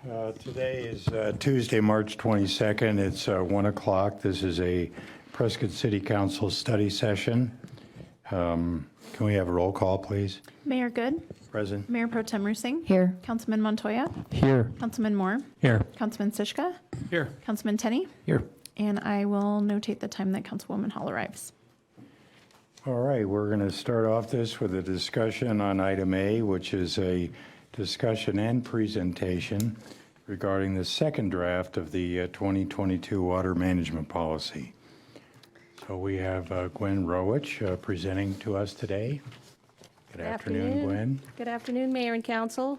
Today is Tuesday, March 22nd. It's 1 o'clock. This is a Prescott City Council study session. Can we have a roll call, please? Mayor Good. Present. Mayor Pro Tem Rusing. Here. Councilman Montoya. Here. Councilman Moore. Here. Councilman Sischka. Here. Councilman Tenney. Here. And I will notate the time that Councilwoman Hall arrives. All right, we're going to start off this with a discussion on item A, which is a discussion and presentation regarding the second draft of the 2022 water management policy. So we have Gwen Rowich presenting to us today. Good afternoon, Gwen. Good afternoon, Mayor and Council.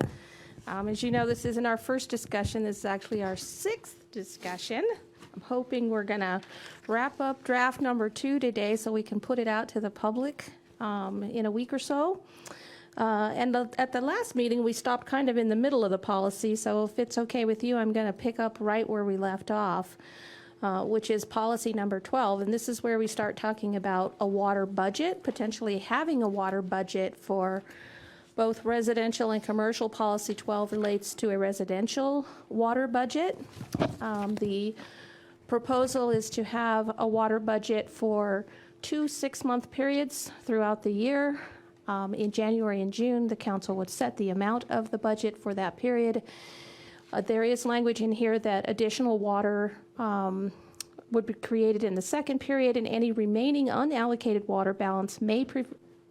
As you know, this isn't our first discussion. This is actually our sixth discussion. I'm hoping we're going to wrap up draft number 2 today so we can put it out to the public in a week or so. At the last meeting, we stopped kind of in the middle of the policy, so if it's okay with you, I'm going to pick up right where we left off, which is policy number 12. And this is where we start talking about a water budget, potentially having a water budget for both residential and commercial. Policy 12 relates to a residential water budget. The proposal is to have a water budget for 2 6-month periods throughout the year. In January and June, the council would set the amount of the budget for that period. There is language in here that additional water would be created in the second period, and any remaining unallocated water balance may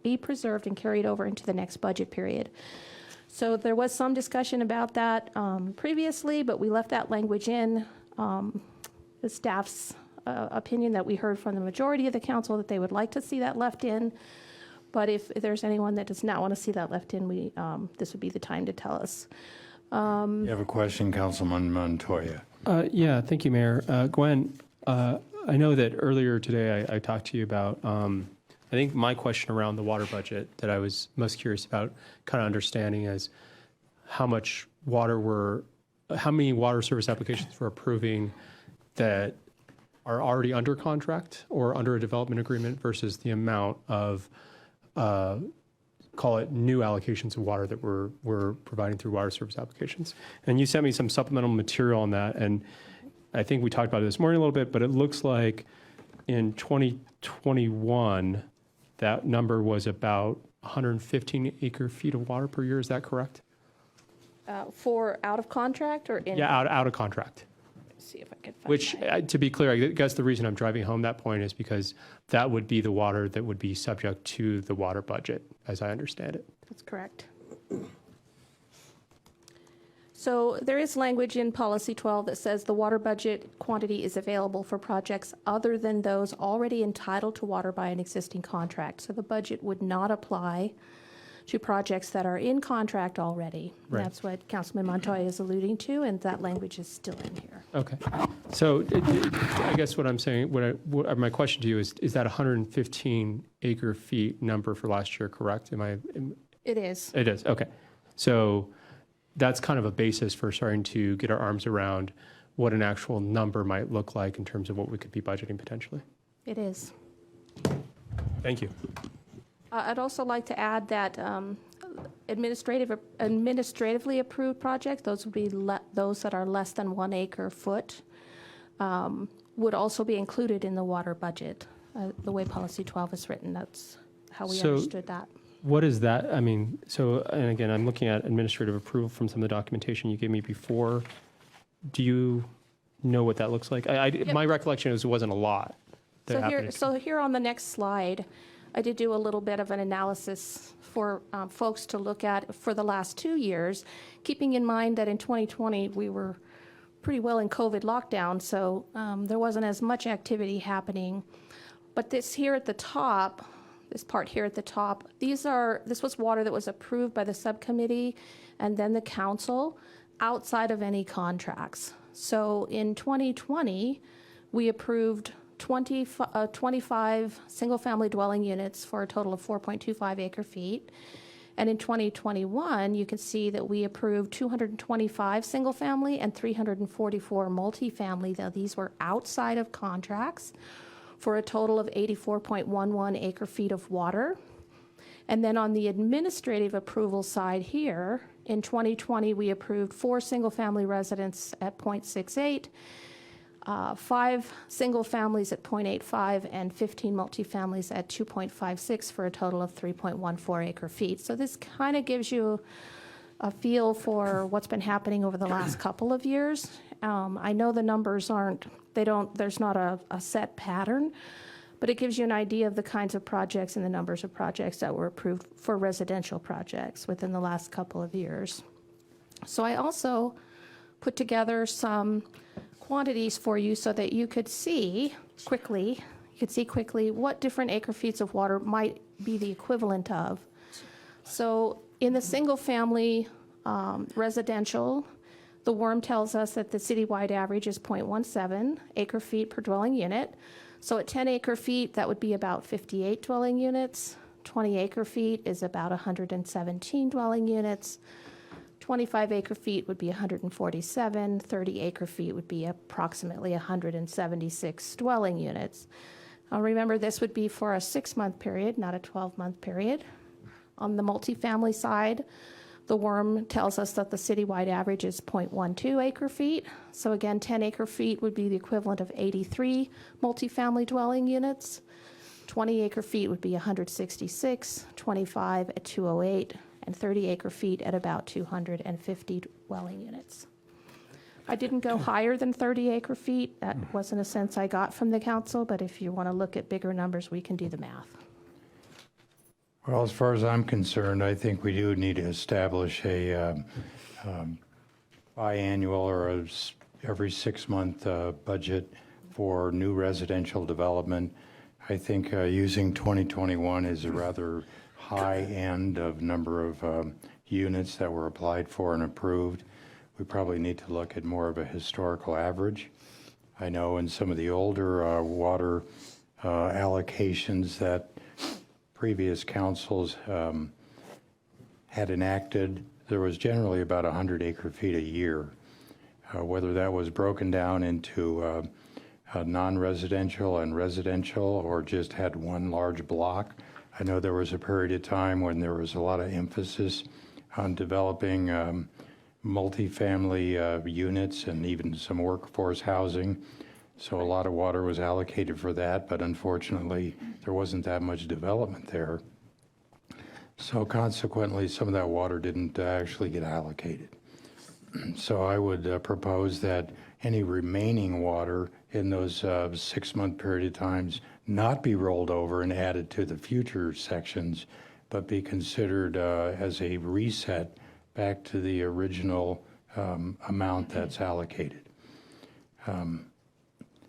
be preserved and carried over into the next budget period. So there was some discussion about that previously, but we left that language in. The staff's opinion that we heard from the majority of the council that they would like to see that left in. But if there's anyone that does not want to see that left in, this would be the time to tell us. You have a question, Councilman Montoya. Yeah, thank you, Mayor. Gwen, I know that earlier today I talked to you about, I think my question around the water budget that I was most curious about kind of understanding is how many water service applications we're approving that are already under contract or under a development agreement versus the amount of call it new allocations of water that we're providing through water service applications. And you sent me some supplemental material on that, and I think we talked about it this morning a little bit, but it looks like in 2021, that number was about 115 acre feet of water per year. Is that correct? For out of contract or in? Yeah, out of contract. See if I could find Which, to be clear, I guess the reason I'm driving home that point is because that would be the water that would be subject to the water budget, as I understand it. That's correct. So there is language in Policy 12 that says the water budget quantity is available for projects other than those already entitled to water by an existing contract. So the budget would not apply to projects that are in contract already. Right. That's what Councilman Montoya is alluding to, and that language is still in here. Okay. So I guess what I'm saying, my question to you is that 115 acre feet number for last year correct? It is. It is, okay. So that's kind of a basis for starting to get our arms around what an actual number might look like in terms of what we could be budgeting potentially. It is. Thank you. I'd also like to add that administratively approved projects, those would be those that are less than 1 acre foot, would also be included in the water budget. The way Policy 12 is written, that's how we understood that. What is that? I mean, and again, I'm looking at administrative approval from some of the documentation you gave me before. Do you know what that looks like? Yep. My recollection is it wasn't a lot. So here on the next slide, I did do a little bit of an analysis for folks to look at for the last 2 years, keeping in mind that in 2020 we were pretty well in COVID lockdown, so there wasn't as much activity happening. But this here at the top, this part here at the top, this was water that was approved by the subcommittee and then the council outside of any contracts. So in 2020, we approved 25 single-family dwelling units for a total of 4.25 acre feet. And in 2021, you can see that we approved 225 single-family and 344 multifamily. Now, these were outside of contracts for a total of 84.11 acre feet of water. And then on the administrative approval side here, In 2020, we approved 4 single-family residents at 0.68, 5 single families at 0.85, and 15 multifamilies at 2.56 for a total of 3.14 acre feet. So this kind of gives you a feel for what's been happening over the last couple of years. I know the numbers there's not a set pattern, but it gives you an idea of the kinds of projects and the numbers of projects that were approved for residential projects within the last couple of years. So I also put together some quantities for you so that you could see quickly what different acre feet of water might be the equivalent of. So in the single family residential, the WORM tells us that the citywide average is 0.17 acre feet per dwelling unit. So at 10 acre feet, that would be about 58 dwelling units. 20 acre feet is about 117 dwelling units. 25 acre feet would be 147. 30 acre feet would be approximately 176 dwelling units. Remember, this would be for a 6-month period, not a 12-month period. On the multifamily side, the WORM tells us that the citywide average is 0.12 acre feet. So again, 10 acre feet would be the equivalent of 83 multifamily dwelling units. 20 acre feet would be 166, 25 at 208, and 30 acre feet at about 250 dwelling units. I didn't go higher than 30 acre feet. That wasn't a sense I got from the council, but if you want to look at bigger numbers, we can do the math. Well, as far as I'm concerned, I think we do need to establish a biannual or every 6-month budget for new residential development. I think using 2021 is a rather high end of number of units that were applied for and approved. We probably need to look at more of a historical average. I know in some of the older water allocations that previous councils had enacted, there was generally about 100 acre feet a year. Whether that was broken down into non-residential and residential or just had one large block. I know there was a period of time when there was a lot of emphasis on developing multifamily units and even some workforce housing. So a lot of water was allocated for that, but unfortunately, there wasn't that much development there. So consequently, some of that water didn't actually get allocated. So I would propose that any remaining water in those 6-month period of times not be rolled over and added to the future sections, but be considered as a reset back to the original amount that's allocated.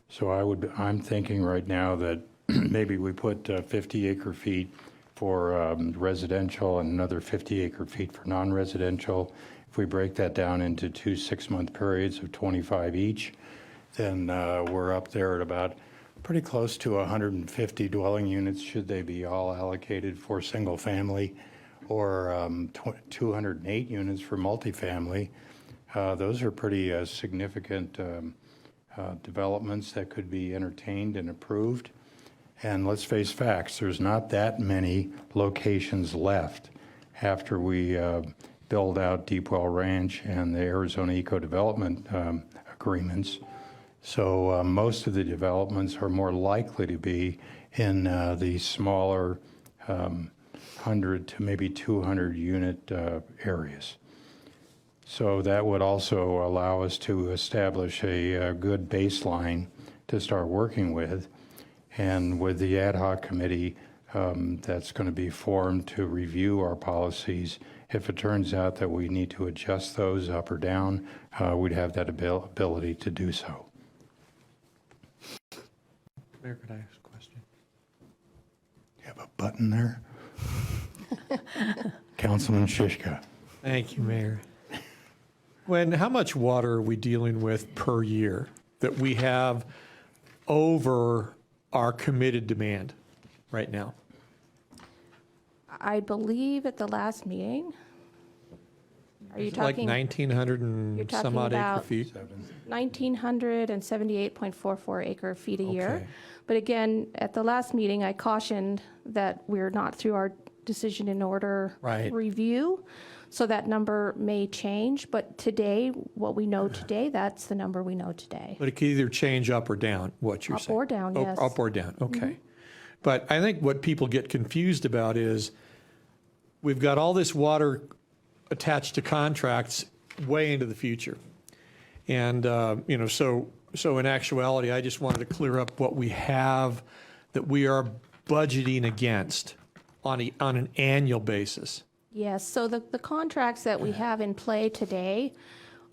So I'm thinking right now that maybe we put 50 acre feet for residential and another 50 acre feet for non-residential. If we break that down into 2 6-month periods of 25 each, then we're up there at about pretty close to 150 dwelling units, should they be all allocated for single family, or 208 units for multifamily. Those are pretty significant developments that could be entertained and approved. And let's face facts, there's not that many locations left after we build out Deepwell Ranch and the Arizona Eco Development agreements. So most of the developments are more likely to be in the smaller 100 to maybe 200 unit areas. So that would also allow us to establish a good baseline to start working with. And with the ad hoc committee that's going to be formed to review our policies, if it turns out that we need to adjust those up or down, we'd have that ability to do so. Mayor, could I ask a question? You have a button there? Councilman Shishka. Thank you, Mayor. How much water are we dealing with per year that we have over our committed demand right now? I believe at the last meeting, are you Like talking? 1,900 You're and talking some odd acre about feet? 1,978.44 acre feet a year. Okay. But again, at the last meeting, I cautioned that we're not through our decision in order Right. review. So that number may change, but today, what we know today, that's the number we know today. But it could either change up or down, what you're Up saying. or down, Oh, yes. Up or down, okay. But I think what people get confused about is we've got all this water attached to contracts way into the future. And, so in actuality, I just wanted to clear up what we have that we are budgeting against on an annual basis. Yes, so the contracts that we have in play today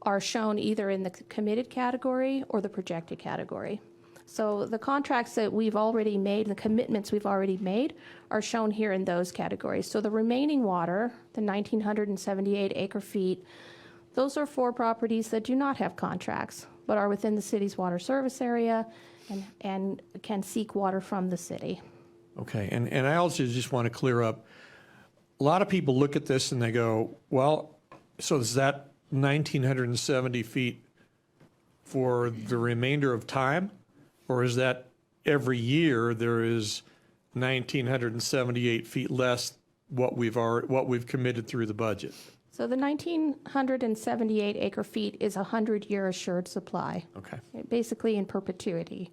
are shown either in the committed category or the projected category. So the contracts that we've already made, the commitments we've already made, are shown here in those categories. So the remaining water, the 1,978 acre feet, those are for properties that do not have contracts, but are within the city's water service area and can seek water from the city. Okay, and I also just want to clear up, a lot of people look at this and they go, well, so is that 1,970 feet for the remainder of time? Or is that every year there is 1,978 feet less what we've committed through the budget? So the 1,978 acre feet is a 100-year assured supply. Okay. Basically in perpetuity.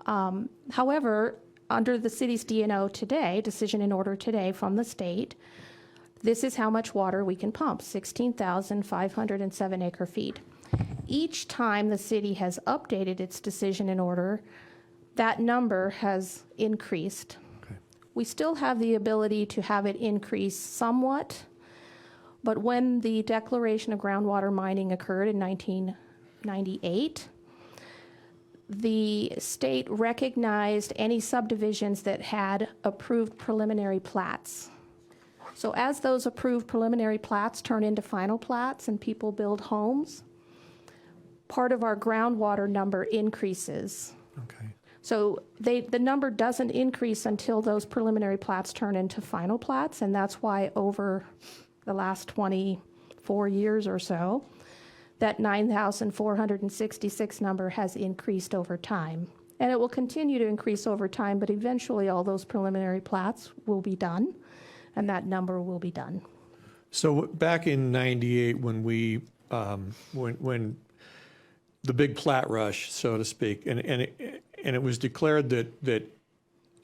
However, under the city's DNO today, decision in order today from the state, this is how much water we can pump, 16,507 acre feet. Each time the city has updated its decision in order, that number has increased. Okay. We still have the ability to have it increase somewhat, but when the declaration of groundwater mining occurred in 1998, the state recognized any subdivisions that had approved preliminary plats. So as those approved preliminary plats turn into final plats and people build homes, part of our groundwater number increases. Okay. So the number doesn't increase until those preliminary plats turn into final plats, and that's why over the last 24 years or so, that 9,466 number has increased over time. And it will continue to increase over time, but eventually all those preliminary plats will be done, and that number will be done. So back in '98, when when the big plat rush, so to speak, and it was declared that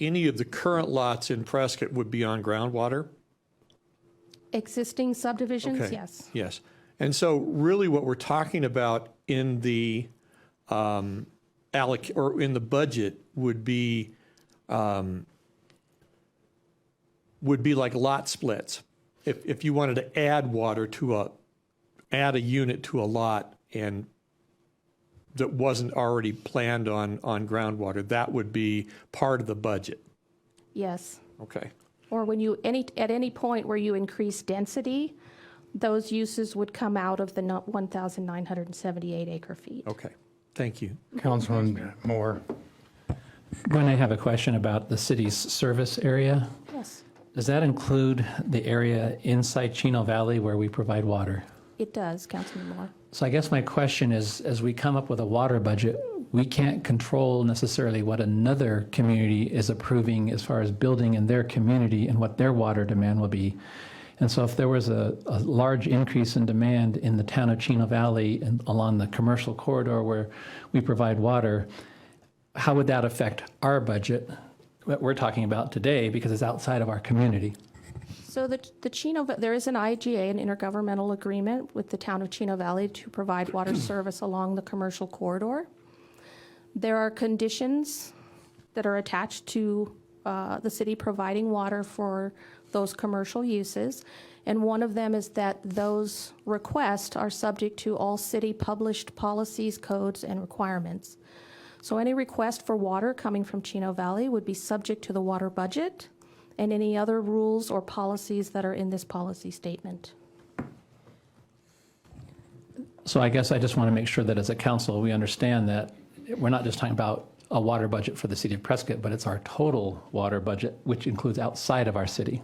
any of the current lots in Prescott would be on groundwater? Existing subdivisions, Okay. yes. Yes. And so really what we're talking about in the in the budget would be like lot splits. If you wanted to add water to add a unit to a lot and that wasn't already planned on groundwater, that would be part of the budget. Yes. Okay. Or when you, at any point where you increase density, those uses would come out of the 1,978 acre feet. Okay. Thank you. Councilman Moore. Gwen, I have a question about the city's service area. Yes, Does that include the area inside Chino Valley where we provide water? it does, Councilman Moore. So I guess my question is, as we come up with a water budget, we can't control necessarily what another community is approving as far as building in their community and what their water demand will be. And so if there was a large increase in demand in the town of Chino Valley and along the commercial corridor where we provide water, how would that affect our budget, what we're talking about today, because it's outside of our community? So there is an IGA, an intergovernmental agreement with the town of Chino Valley to provide water service along the commercial corridor. There are conditions that are attached to the city providing water for those commercial uses, and one of them is that those requests are subject to all city published policies, codes, and requirements. So any request for water coming from Chino Valley would be subject to the water budget and any other rules or policies that are in this policy statement. So I guess I just want to make sure that as a council, we understand that we're not just talking about a water budget for the city of Prescott, but it's our total water budget, which includes outside of our city.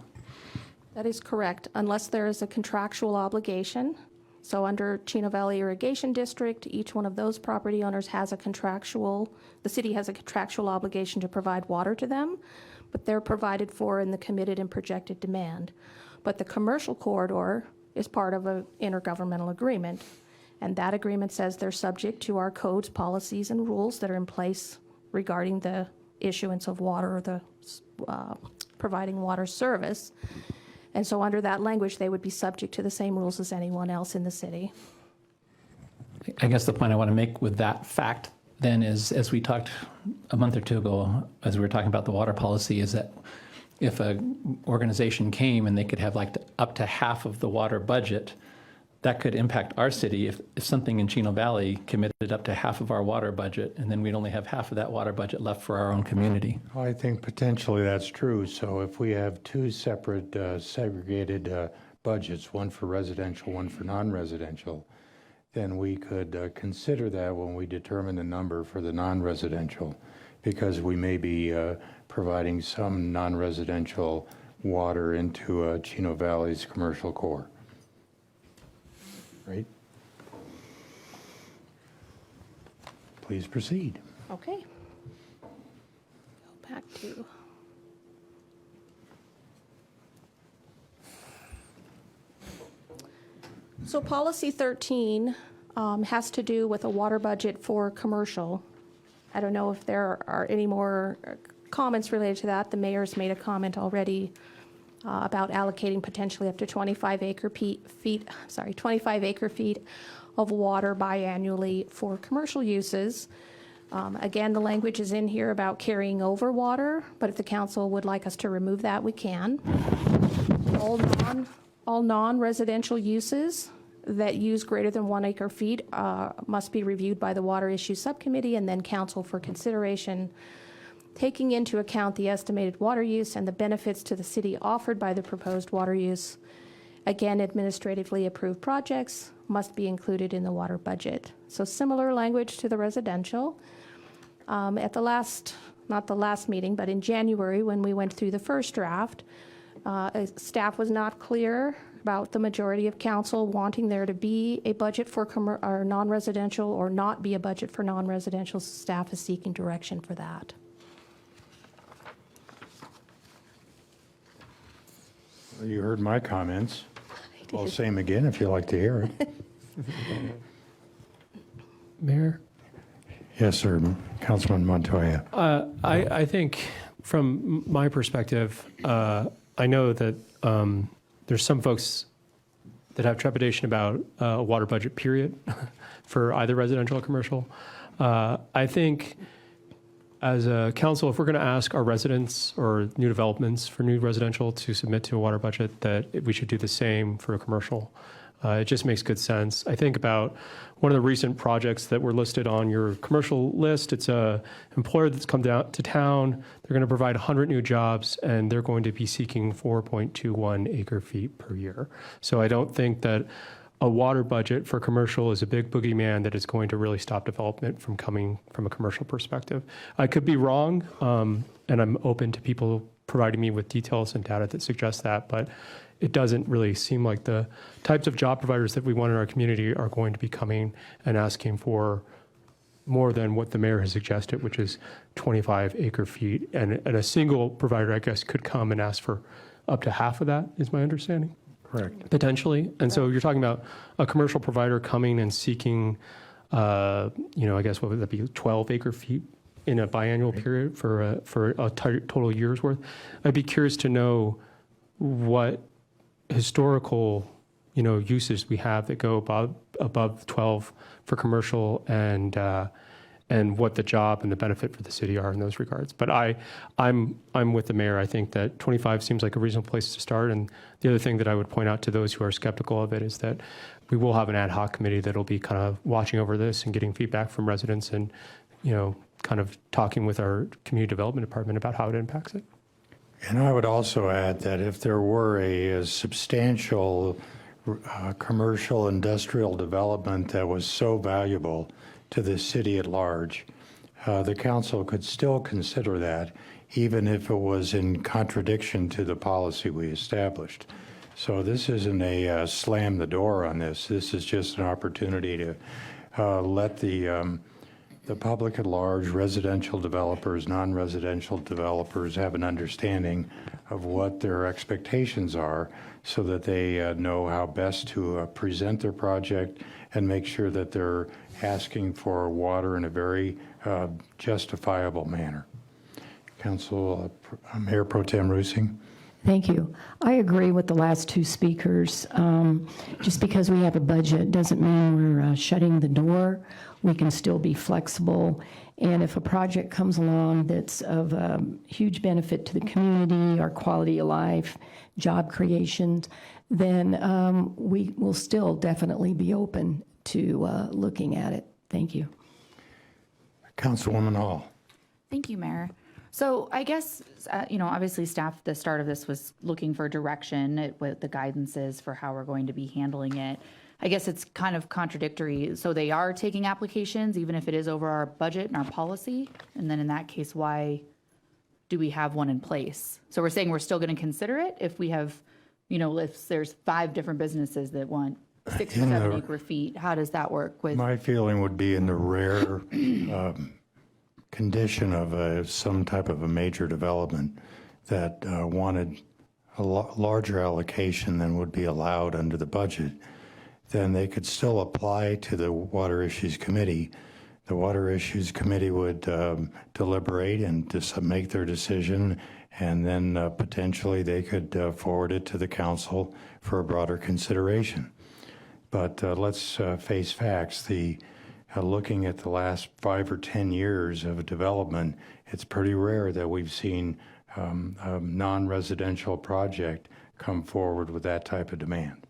That is correct, unless there is a contractual obligation. So under Chino Valley Irrigation District, each one of those property owners has the city has a contractual obligation to provide water to them, but they're provided for in the committed and projected demand. But the commercial corridor, is part of an intergovernmental agreement. And that agreement says they're subject to our codes, policies, and rules that are in place regarding the issuance of water or the providing water service. And so under that language, they would be subject to the same rules as anyone else in the city. I guess the point I want to make with that fact then is, as we talked a month or two ago, as we were talking about the water policy, is that if an organization came and they could have like up to half of the water budget, that could impact our city if something in Chino Valley committed up to half of our water budget, and then we'd only have half of that water budget left for our own community. I think potentially that's true. So if we have two separate segregated budgets, one for residential, one for non-residential, then we could consider that when we determine the number for the non-residential, because we may be providing some non-residential water into Chino Valley's commercial core. Right? Please proceed. Okay. Go back to. So policy 13 has to do with a water budget for commercial. I don't know if there are any more comments related to that. The mayor's made a comment already about allocating potentially up to 25 acre feet of water biannually for commercial uses. Again, the language is in here about carrying over water, but if the council would like us to remove that, we can. All non-residential uses that use greater than 1 acre feet must be reviewed by the Water Issues Subcommittee and then council for consideration, taking into account the estimated water use and the benefits to the city offered by the proposed water use. Again, administratively approved projects must be included in the water budget. So similar language to the residential. At the last, not the last meeting, but in January when we went through the first draft, staff was not clear about the majority of council wanting there to be a budget for or non-residential or not be a budget for non-residential. Staff is seeking direction for that. Well, you heard my comments. I'll say them again if you'd like to hear it. Mayor? Yes, sir. Councilman Montoya. I think from my perspective, I know that there's some folks that have trepidation about a water budget period for either residential or commercial. I think as a council, if we're going to ask our residents or new developments for new residential to submit to a water budget, that we should do the same for a commercial. It just makes good sense. I think about one of the recent projects that were listed on your commercial list. It's a employer that's come down to town. They're going to provide 100 new jobs, and they're going to be seeking 4.21 acre feet per year. So I don't think that a water budget for commercial is a big boogeyman that is going to really stop development from coming from a commercial perspective. I could be wrong, and I'm open to people providing me with details and data that suggest that, but it doesn't really seem like the types of job providers that we want in our community are going to be coming and asking for more than what the mayor has suggested, which is 25 acre feet. And a single provider, I guess, could come and ask for up to half of that, is my understanding. Correct. Potentially. And so you're talking about a commercial provider coming and seeking, I guess, what would that be, 12 acre feet in a biannual period for a total year's worth. I'd be curious to know what historical, uses we have that go above 12 for commercial, and what the job and the benefit for the city are in those regards. But I'm with the mayor. I think that 25 seems like a reasonable place to start. And the other thing that I would point out to those who are skeptical of it is that we will have an ad hoc committee that'll be kind of watching over this and getting feedback from residents and, kind of talking with our community development department about how it impacts it. And I would also add that if there were a substantial commercial industrial development that was so valuable to the city at large, the council could still consider that, even if it was in contradiction to the policy we established. So this isn't a slam the door on this. This is just an opportunity to let the the public at large, residential developers, non-residential developers have an understanding of what their expectations are so that they know how best to present their project and make sure that they're asking for water in a very justifiable manner. Mayor Pro Tem Rusing. Thank you. I agree with the last two speakers. Just because we have a budget doesn't mean we're shutting the door. We can still be flexible. And if a project comes along that's of huge benefit to the community, our quality of life, job creation, then we will still definitely be open to looking at it. Thank you. Councilwoman Hall. Thank you, Mayor. So I guess, obviously staff, the start of this was looking for direction at what the guidance is for how we're going to be handling it. I guess it's kind of contradictory. So they are taking applications, even if it is over our budget and our policy. And then in that case, why do we have one in place? So we're saying we're still going to consider it if we have, if there's 5 different businesses that want 6 or 7 acre feet, how does that work with? My feeling would be in the rare condition of some type of a major development that wanted a larger allocation than would be allowed under the budget, then they could still apply to the Water Issues Committee. The Water Issues Committee would deliberate and just make their decision, and then potentially they could forward it to the council for a broader consideration. But let's face facts. Looking at the last 5 or 10 years of development, it's pretty rare that we've seen a non-residential project come forward with that type of demand.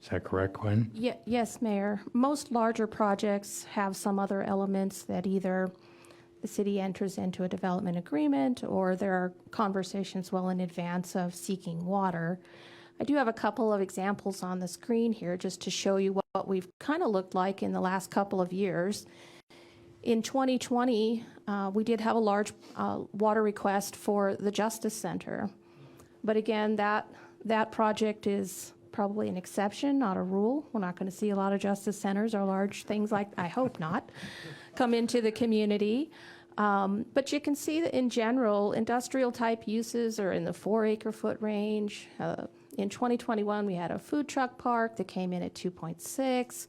Is that correct, Quinn? Yes, Mayor. Most larger projects have some other elements that either the city enters into a development agreement or there are conversations well in advance of seeking water. I do have a couple of examples on the screen here just to show you what we've kind of looked like in the last couple of years. In 2020, we did have a large water request for the Justice Center. But again, that project is probably an exception, not a rule. We're not going to see a lot of justice centers or large things like, I hope not, come into the community. But you can see that in general, industrial type uses are in the 4 acre foot range. In 2021, we had a food truck park that came in at 2.6,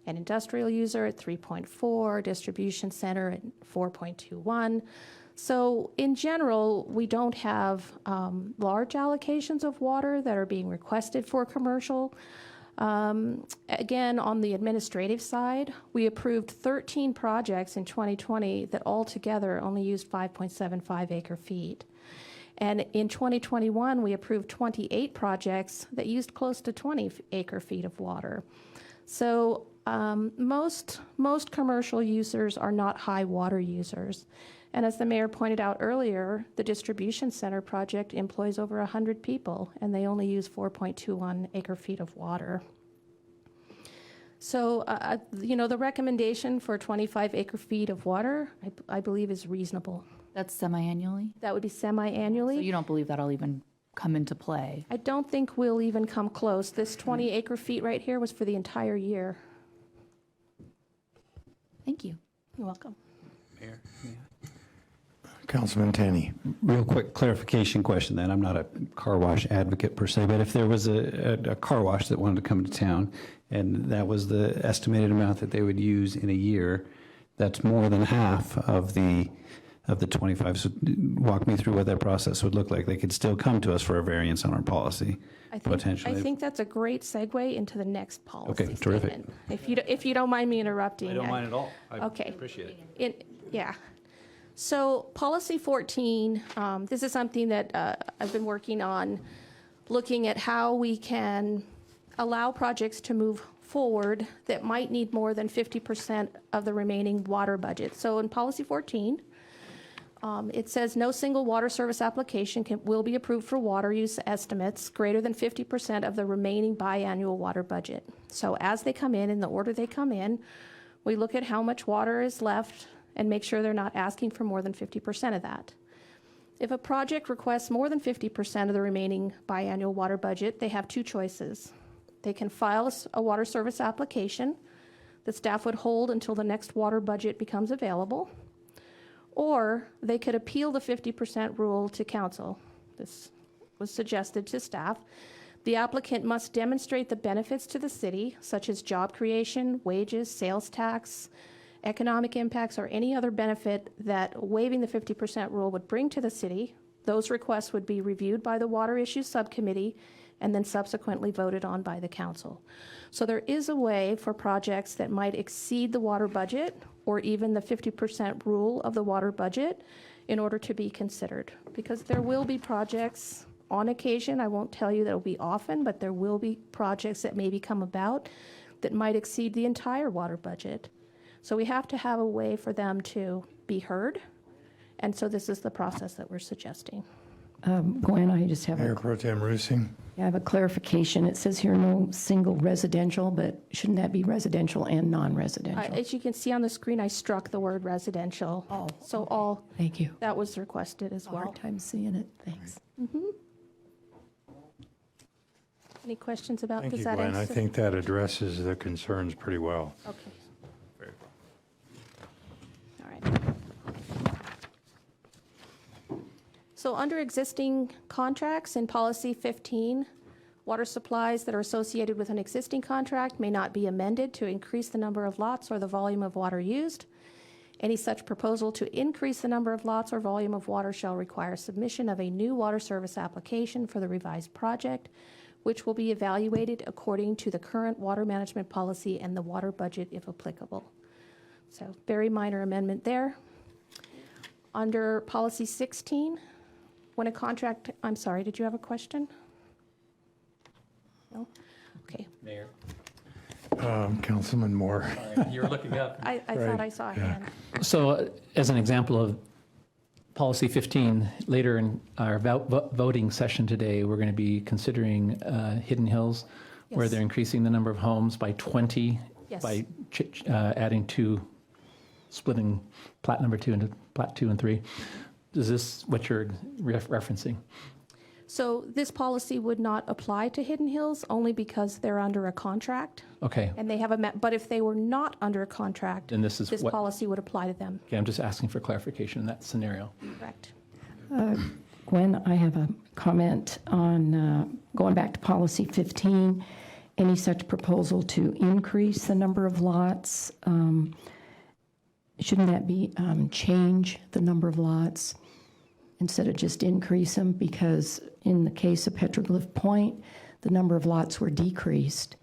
an industrial user at 3.4, distribution center at 4.21. So in general, we don't have large allocations of water that are being requested for commercial. Again, on the administrative side, we approved 13 projects in 2020 that altogether only used 5.75 acre feet. And in 2021, we approved 28 projects that used close to 20 acre feet of water. So most commercial users are not high water users. And as the mayor pointed out earlier, the distribution center project employs over 100 people, and they only use 4.21 acre feet of water. So, the recommendation for 25 acre feet of water, I believe, is reasonable. That's semi-annually? That would be semi-annually. So you don't believe that'll even come into play? I don't think we'll even come close. This 20 acre feet right here was for the entire year. Thank you. You're welcome. Mayor? Councilman Tenney. Real quick clarification question then. I'm not a car wash advocate per se, but if there was a car wash that wanted to come to town and that was the estimated amount that they would use in a year, that's more than half of the 25. So walk me through what that process would look like. They could still come to us for a variance on our policy, potentially. I think that's a great segue into the next policy Okay, terrific. statement. If you don't mind me interrupting. I don't mind at all. I Okay. appreciate it. Yeah. So policy 14, this is something that I've been working on, looking at how we can allow projects to move forward that might need more than 50% of the remaining water budget. So in policy 14, it says no single water service application will be approved for water use estimates greater than 50% of the remaining biannual water budget. So as they come in the order they come in, we look at how much water is left and make sure they're not asking for more than 50% of that. If a project requests more than 50% of the remaining biannual water budget, they have 2 choices. They can file a water service application. the staff would hold until the next water budget becomes available, or they could appeal the 50% rule to council. This was suggested to staff. The applicant must demonstrate the benefits to the city, such as job creation, wages, sales tax, economic impacts, or any other benefit that waiving the 50% rule would bring to the city. Those requests would be reviewed by the Water Issues Subcommittee and then subsequently voted on by the council. So there is a way for projects that might exceed the water budget or even the 50% rule of the water budget in order to be considered. Because there will be projects on occasion, I won't tell you that it'll be often, but there will be projects that maybe come about that might exceed the entire water budget. So we have to have a way for them to be heard. And so this is the process that we're suggesting. Gwen, I just have Mayor a, Pro Tem Rusi. I have a clarification. It says here no single residential, but shouldn't that be residential and non-residential? As you can see on the screen, I struck the word residential. Oh. So all, Thank you. that was requested as well. Hard time seeing it. Thanks. Any questions about, Thank does you, that Gwen. I answer? think that addresses the concerns pretty well. Okay. All right. So under existing contracts in policy 15, water supplies that are associated with an existing contract may not be amended to increase the number of lots or the volume of water used. Any such proposal to increase the number of lots or volume of water shall require submission of a new water service application for the revised project, which will be evaluated according to the current water management policy and the water budget if applicable. So very minor amendment there. Under policy 16, when a contract, I'm sorry, did you have a question? No? Okay. Mayor, Councilman Moore. you were looking up. I thought I saw a hand. So as an example of policy 15, later in our voting session today, we're going to be considering Hidden Hills, where Yes. they're increasing the number of homes by 20 Yes. by adding splitting plat number 2 into plat 2 and 3. Is this what you're referencing? So this policy would not apply to Hidden Hills only because they're under a contract Okay, and they have but if they were not under a contract, then this is this what, policy would apply to them, okay, I'm just asking for clarification in that scenario. correct? Gwen, I have a comment on going back to policy 15. Any such proposal to increase the number of lots, shouldn't that be change the number of lots instead of just increase them? Because in the case of Petroglyph Point, the number of lots were decreased.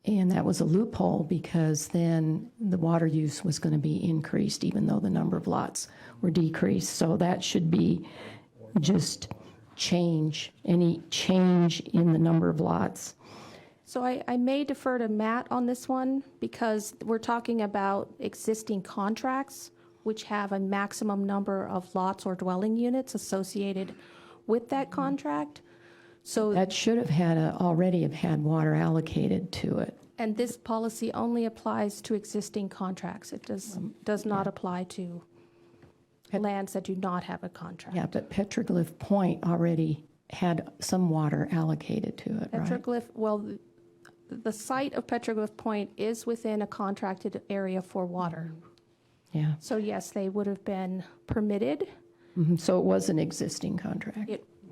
And that was a loophole because then the water use was going to be increased even though the number of lots were decreased. So that should be just change, any change in the number of lots. So I may defer to Matt on this one because we're talking about existing contracts which have a maximum number of lots or dwelling units associated with that contract. So, That should have had already have had water allocated to it. and this policy only applies to existing contracts. It does not apply to lands that do not have a contract. Yeah, but Petroglyph Point already had some water allocated to it, right? Petroglyph, well, the site of Petroglyph Point is within a contracted area for water. Yeah. So yes, they would have been permitted. So it was an existing contract.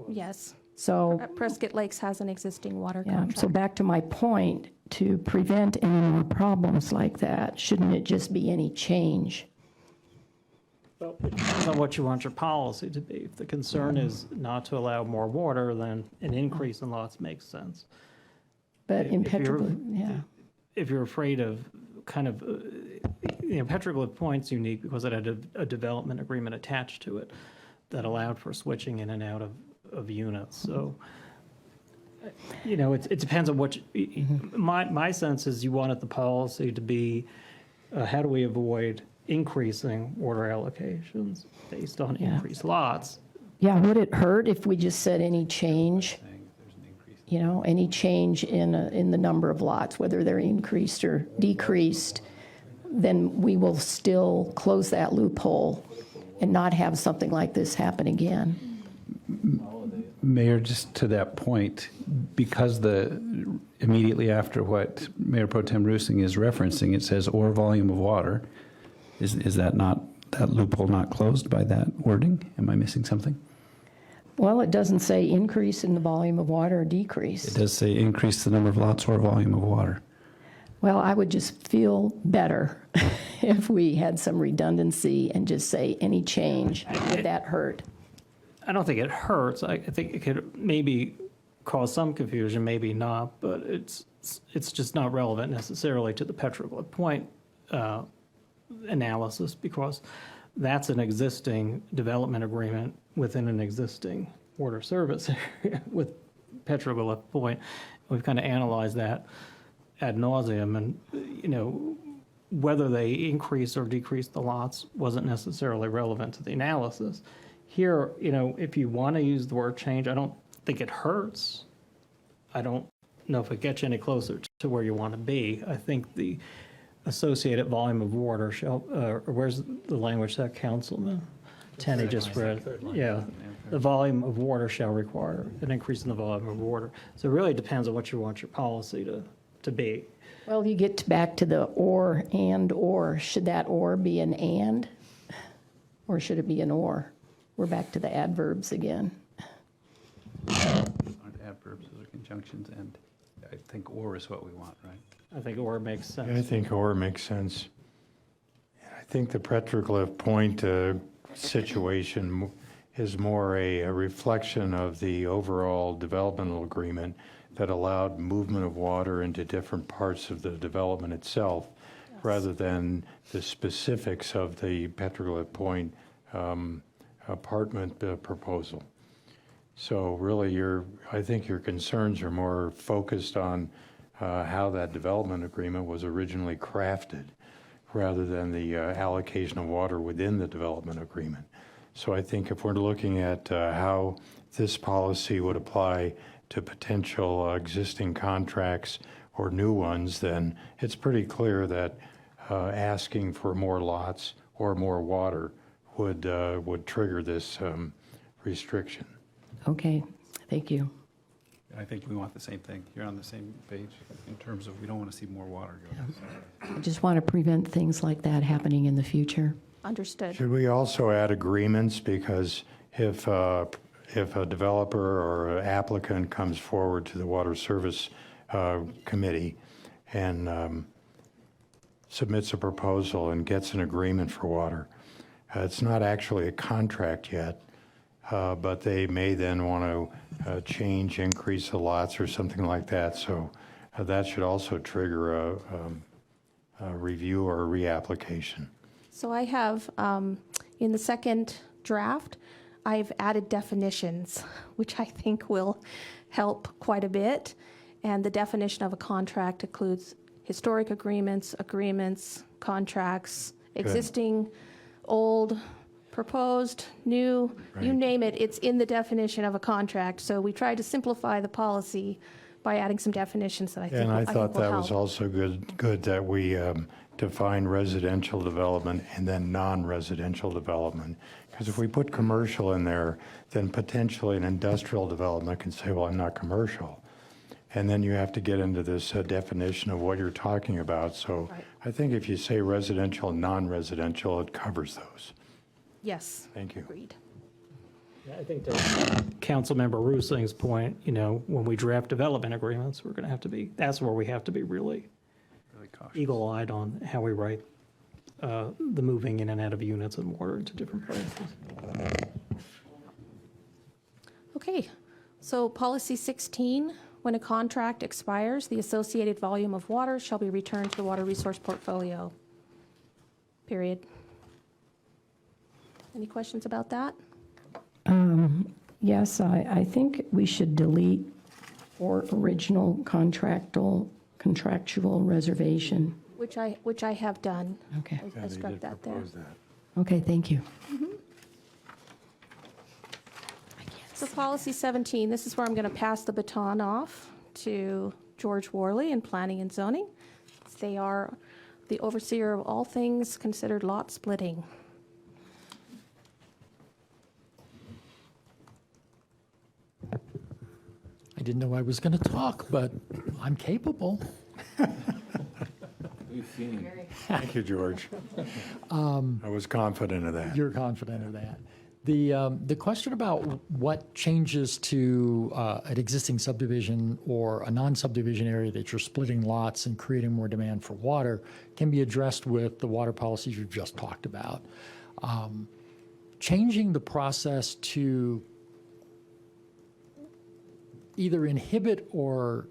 Yes. So, Prescott Lakes has an existing water yeah, contract. so back to my point, to prevent any more problems like that, shouldn't it just be any change? Well, it depends on what you want your policy to be. If the concern is not to allow more water, then an increase in lots makes sense. But in If you're- Petroglyph, yeah. If you're afraid of kind of, Petroglyph Point's unique because it had a development agreement attached to it that allowed for switching in and out of units. So, it depends on what, my sense is you wanted the policy to be, how do we avoid increasing water allocations based on Yeah. increased lots? Yeah, would it hurt if we just said any change? Any change in the number of lots, whether they're increased or decreased, then we will still close that loophole and not have something like this happen again. Mayor, just to that point, because immediately after what Mayor Pro Tem Rusing is referencing, it says or volume of water. Is that not, that loophole not closed by that wording? Am I missing something? Well, it doesn't say increase in the volume of water or decrease. It does say increase the number of lots or volume of water. Well, I would just feel better if we had some redundancy and just say any change. Would that hurt? I don't think it hurts. I think it could maybe cause some confusion, maybe not, but it's just not relevant necessarily to the petroglyph point analysis, because that's an existing development agreement within an existing water service area with petroglyph point. We've kind of analyzed that ad nauseum, and whether they increase or decrease the lots wasn't necessarily relevant to the analysis. Here, if you want to use the word change, I don't think it hurts. I don't know if it gets you any closer to where you want to be. I think the associated volume of water shall, where's the language that Councilman Tenney just read? Yeah, the volume of water shall require an increase in the volume of water. So it really depends on what you want your policy to be. Well, you get back to the or and or. Should that or be an and? Or should it be an or? We're back to the adverbs again. Aren't adverbs, those are conjunctions, and I think or is what we want, right? I think or makes sense. I think or makes sense. I think the petroglyph point situation is more a reflection of the overall developmental agreement that allowed movement of water into different parts of the development itself, rather than the specifics of the petroglyph point apartment proposal. So really, I think your concerns are more focused on how that development agreement was originally crafted, rather than the allocation of water within the development agreement. So I think if we're looking at how this policy would apply to potential existing contracts or new ones, then it's pretty clear that asking for more lots or more water would trigger this restriction. Okay, thank you. I think we want the same thing. You're on the same page in terms of we don't want to see more water go. I just want to prevent things like that happening in the future. Understood. Should we also add agreements? Because if a developer or an applicant comes forward to the Water Service Committee and submits a proposal and gets an agreement for water, it's not actually a contract yet, but they may then want to change, increase the lots or something like that. So that should also trigger a review or a reapplication. So I have, in the second draft, I've added definitions, which I think will help quite a bit. And the definition of a contract includes historic agreements, contracts, existing, old, proposed, new, you Right. name it, it's in the definition of a contract. So we tried to simplify the policy by adding some definitions that I think And I will thought that was help. also good that we define residential development and then non-residential development. Because if we put commercial in there, then potentially an industrial development can say, well, I'm not commercial. And then you have to get into this definition of what you're talking about. So Right. I think if you say residential and non-residential, it covers those. Yes, Thank you. agreed. Yeah, I think to Councilmember Rusing's point, when we draft development agreements, we're going to have to be, that's where we have to be really Really cautious. eagle-eyed on how we write the moving in and out of units and water into different places. Okay, so policy 16, when a contract expires, the associated volume of water shall be returned to the water resource portfolio. Period. Any questions about that? Yes, I think we should delete or original contractual reservation. Which I have done. Okay, I struck that there. okay, thank you. So policy 17, this is where I'm going to pass the baton off to George Worley in Planning and Zoning. They are the overseer of all things considered lot splitting. I didn't know I was going to talk, but I'm capable. Thank you, George. I was confident of that. You're confident of that. The question about what changes to an existing subdivision or a non-subdivision area that you're splitting lots and creating more demand for water can be addressed with the water policies you've just talked about. Changing the process to either inhibit or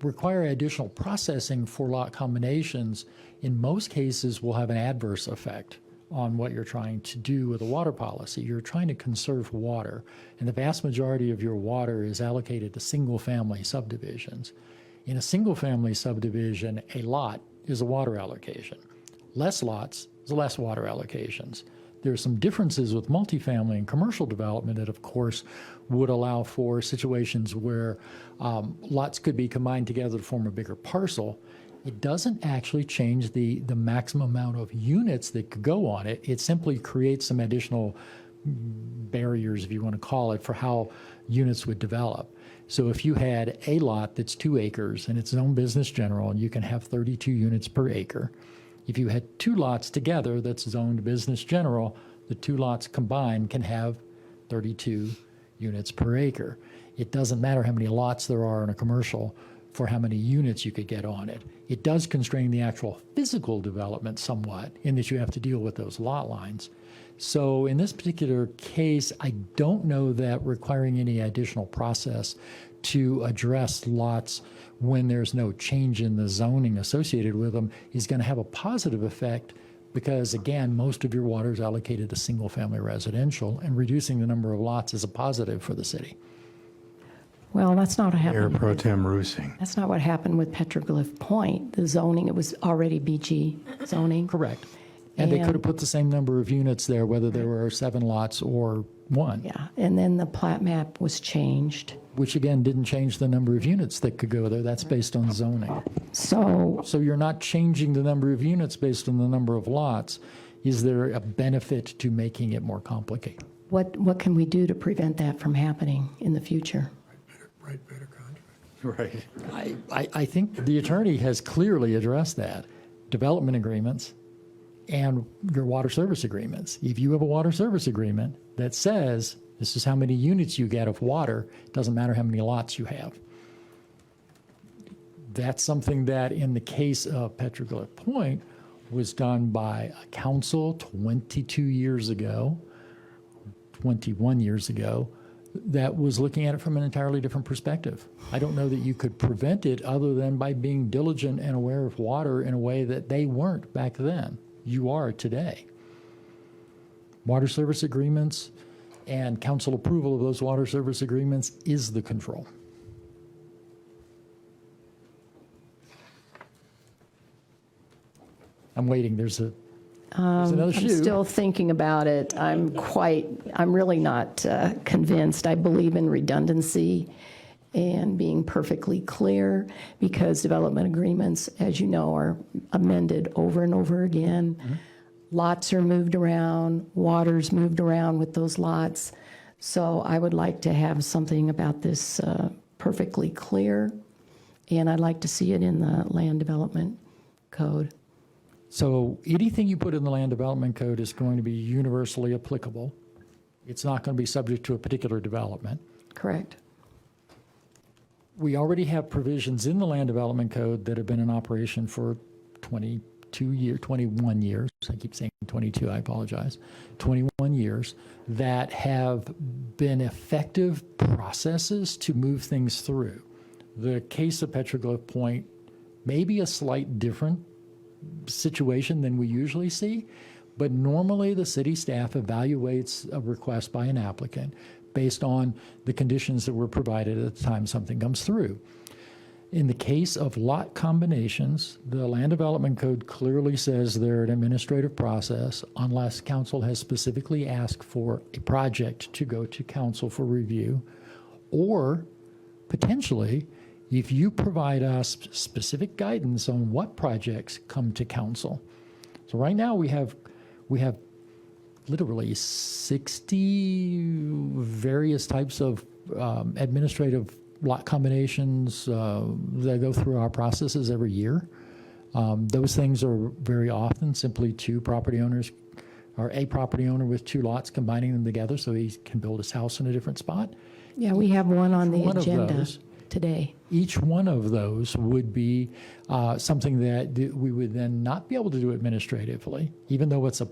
require additional processing for lot combinations, in most cases, will have an adverse effect on what you're trying to do with a water policy. You're trying to conserve water, and the vast majority of your water is allocated to single-family subdivisions. In a single-family subdivision, a lot is a water allocation. Less lots is less water allocations. There are some differences with multifamily and commercial development that, of course, would allow for situations where lots could be combined together to form a bigger parcel. It doesn't actually change the maximum amount of units that could go on it. It simply creates some additional barriers, if you want to call it, for how units would develop. So if you had a lot that's 2 acres and it's zoned business general, and you can have 32 units per acre. If you had 2 lots together that's zoned business general, the 2 lots combined can have 32 units per acre. It doesn't matter how many lots there are in a commercial for how many units you could get on it. It does constrain the actual physical development somewhat in that you have to deal with those lot lines. So in this particular case, I don't know that requiring any additional process to address lots when there's no change in the zoning associated with them is going to have a positive effect because, again, most of your water is allocated to single-family residential, and reducing the number of lots is a positive for the city. Well, that's not what Mayor happened. Pro Tem Roosing. That's not what happened with Petroglyph Point. The zoning, it was already BG zoning. Correct. And they And- could have put the same number of units there, whether there were 7 lots or 1, Yeah, and then the plat map was changed. which again didn't change the number of units that could go there. That's based on zoning. So So you're not changing the number of units based on the number of lots. Is there a benefit to making it more complicated? what can we do to prevent that from happening in the future? Write better contract. Right. I think the attorney has clearly addressed that. Development agreements and your water service agreements. If you have a water service agreement that says this is how many units you get of water, it doesn't matter how many lots you have. That's something that in the case of Petroglyph Point was done by a council 22 years ago, 21 years ago, that was looking at it from an entirely different perspective. I don't know that you could prevent it other than by being diligent and aware of water in a way that they weren't back then. You are today. Water service agreements and council approval of those water service agreements is the control. I'm waiting. There's another I'm shoe. still thinking about it. I'm really not convinced. I believe in redundancy and being perfectly clear because development agreements, as you know, are amended over and over again. Mm-hmm. Lots are moved around, water's moved around with those lots. So I would like to have something about this perfectly clear, and I'd like to see it in the land development code. So anything you put in the land development code is going to be universally applicable. It's not going to be subject to a particular development. Correct. We already have provisions in the land development code that have been in operation for 21 years. I keep saying 22, I apologize. 21 years that have been effective processes to move things through. The case of Petroglyph Point may be a slight different situation than we usually see, but normally the city staff evaluates a request by an applicant based on the conditions that were provided at the time something comes through. In the case of lot combinations, the land development code clearly says they're an administrative process unless council has specifically asked for a project to go to council for review, or potentially if you provide us specific guidance on what projects come to council. So right now we have literally 60 various types of administrative lot combinations that go through our processes every year. Those things are very often simply two property owners or a property owner with two lots combining them together so he can build his house in a different spot. Yeah, we have one on the One of agenda those. today. Each one of those would be something that we would then not be able to do administratively, even though it's a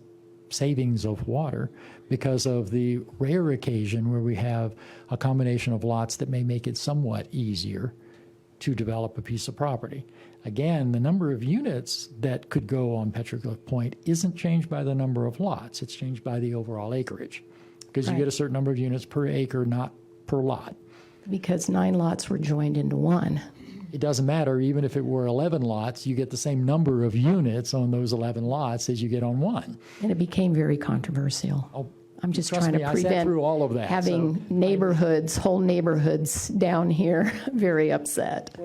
savings of water, because of the rare occasion where we have a combination of lots that may make it somewhat easier to develop a piece of property. Again, the number of units that could go on Petroglyph Point isn't changed by the number of lots. It's changed by the overall acreage, because you Right. get a certain number of units per acre, not per lot. Because 9 lots were joined into one. It doesn't matter, even if it were 11 lots, you get the same number of units on those 11 lots as you get on one. And it became very controversial. Oh, I'm just trust trying me, to I sat prevent through all of that, having neighborhoods, whole neighborhoods down here very upset.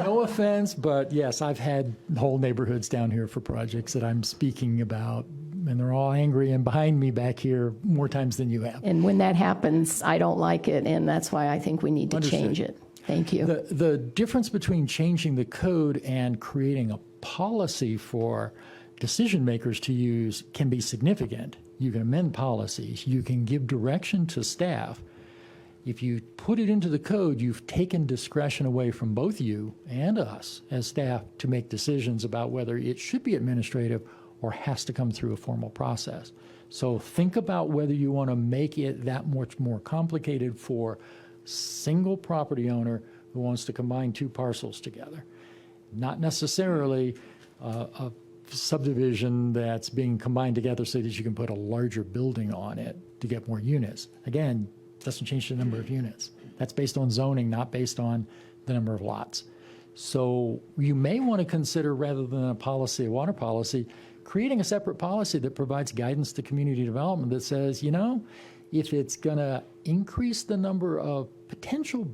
No offense, but yes, I've had whole neighborhoods down here for projects that I'm speaking about, and they're all angry and behind me back here more times than you have. And when that happens, I don't like it, and that's why I think we need to Understood. change it. Thank you. The difference between changing the code and creating a policy for decision makers to use can be significant. You can amend policies, you can give direction to staff. If you put it into the code, you've taken discretion away from both you and us as staff to make decisions about whether it should be administrative or has to come through a formal process. So think about whether you want to make it that much more complicated for single property owner who wants to combine two parcels together. Not necessarily a subdivision that's being combined together so that you can put a larger building on it to get more units. Again, doesn't change the number of units. That's based on zoning, not based on the number of lots. So you may want to consider, rather than a policy, a water policy, creating a separate policy that provides guidance to community development that says, you know, if it's going to increase the number of potential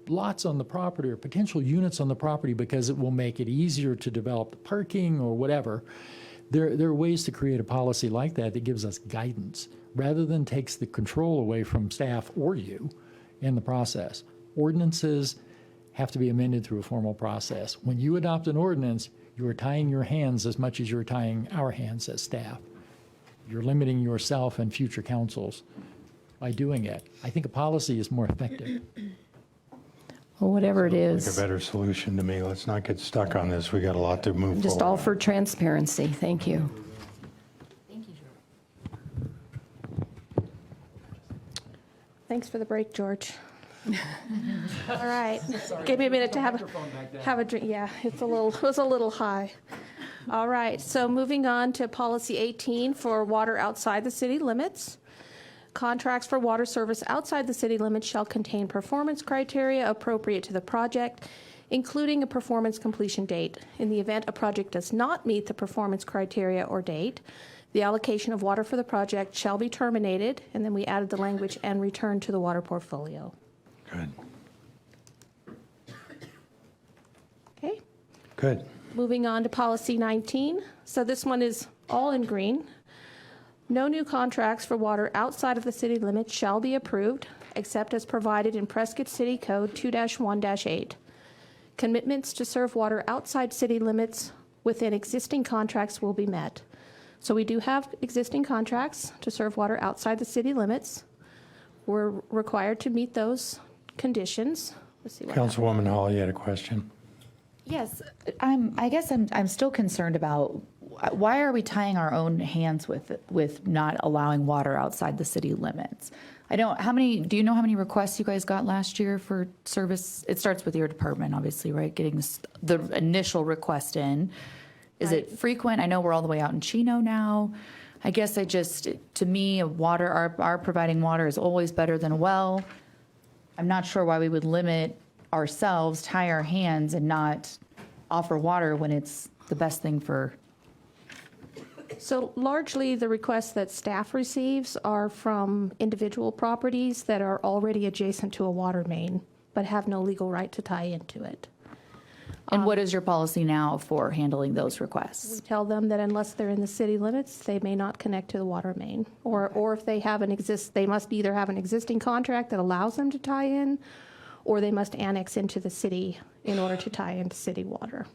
lots on the property or potential units on the property because it will make it easier to develop the parking or whatever, there are ways to create a policy like that that gives us guidance rather than takes the control away from staff or you in the process. Ordinances have to be amended through a formal process. When you adopt an ordinance, you are tying your hands as much as you're tying our hands as staff. You're limiting yourself and future councils by doing it. I think a policy is more effective. Well, whatever it Like a is, better solution to me. Let's not get stuck on this. We got a lot to move just all forward. for transparency. Thank you. Thanks for the break, George. All right. Give me a minute to have a drink. Yeah, it was a little high. All right, so moving on to policy 18 for water outside the city limits. Contracts for water service outside the city limits shall contain performance criteria appropriate to the project, including a performance completion date. In the event a project does not meet the performance criteria or date, the allocation of water for the project shall be terminated, and then we added the language, and returned to the water portfolio. Good. Okay? Good. Moving on to policy 19. So this one is all in green. No new contracts for water outside of the city limits shall be approved, except as provided in Prescott City Code 2-1-8. Commitments to serve water outside city limits within existing contracts will be met. So we do have existing contracts to serve water outside the city limits. We're required to meet those conditions. Let's see what happens. Councilwoman Hall, you had a question? Yes, I guess I'm still concerned about why are we tying our own hands with not allowing water outside the city limits? Do you know how many requests you guys got last year for service? It starts with your department, obviously, right? Getting the initial request in. Is it frequent? I know we're all the way out in Chino now. I guess to me, our providing water is always better than a well. I'm not sure why we would limit ourselves, tie our hands, and not offer water when it's the best thing for. So largely, the requests that staff receives are from individual properties that are already adjacent to a water main, but have no legal right to tie into it. And what is your policy now for handling those requests? We tell them that unless they're in the city limits, they may not connect to the water main. Or if they have they must either have an existing contract that allows them to tie in, or they must annex into the city in order to tie into city water.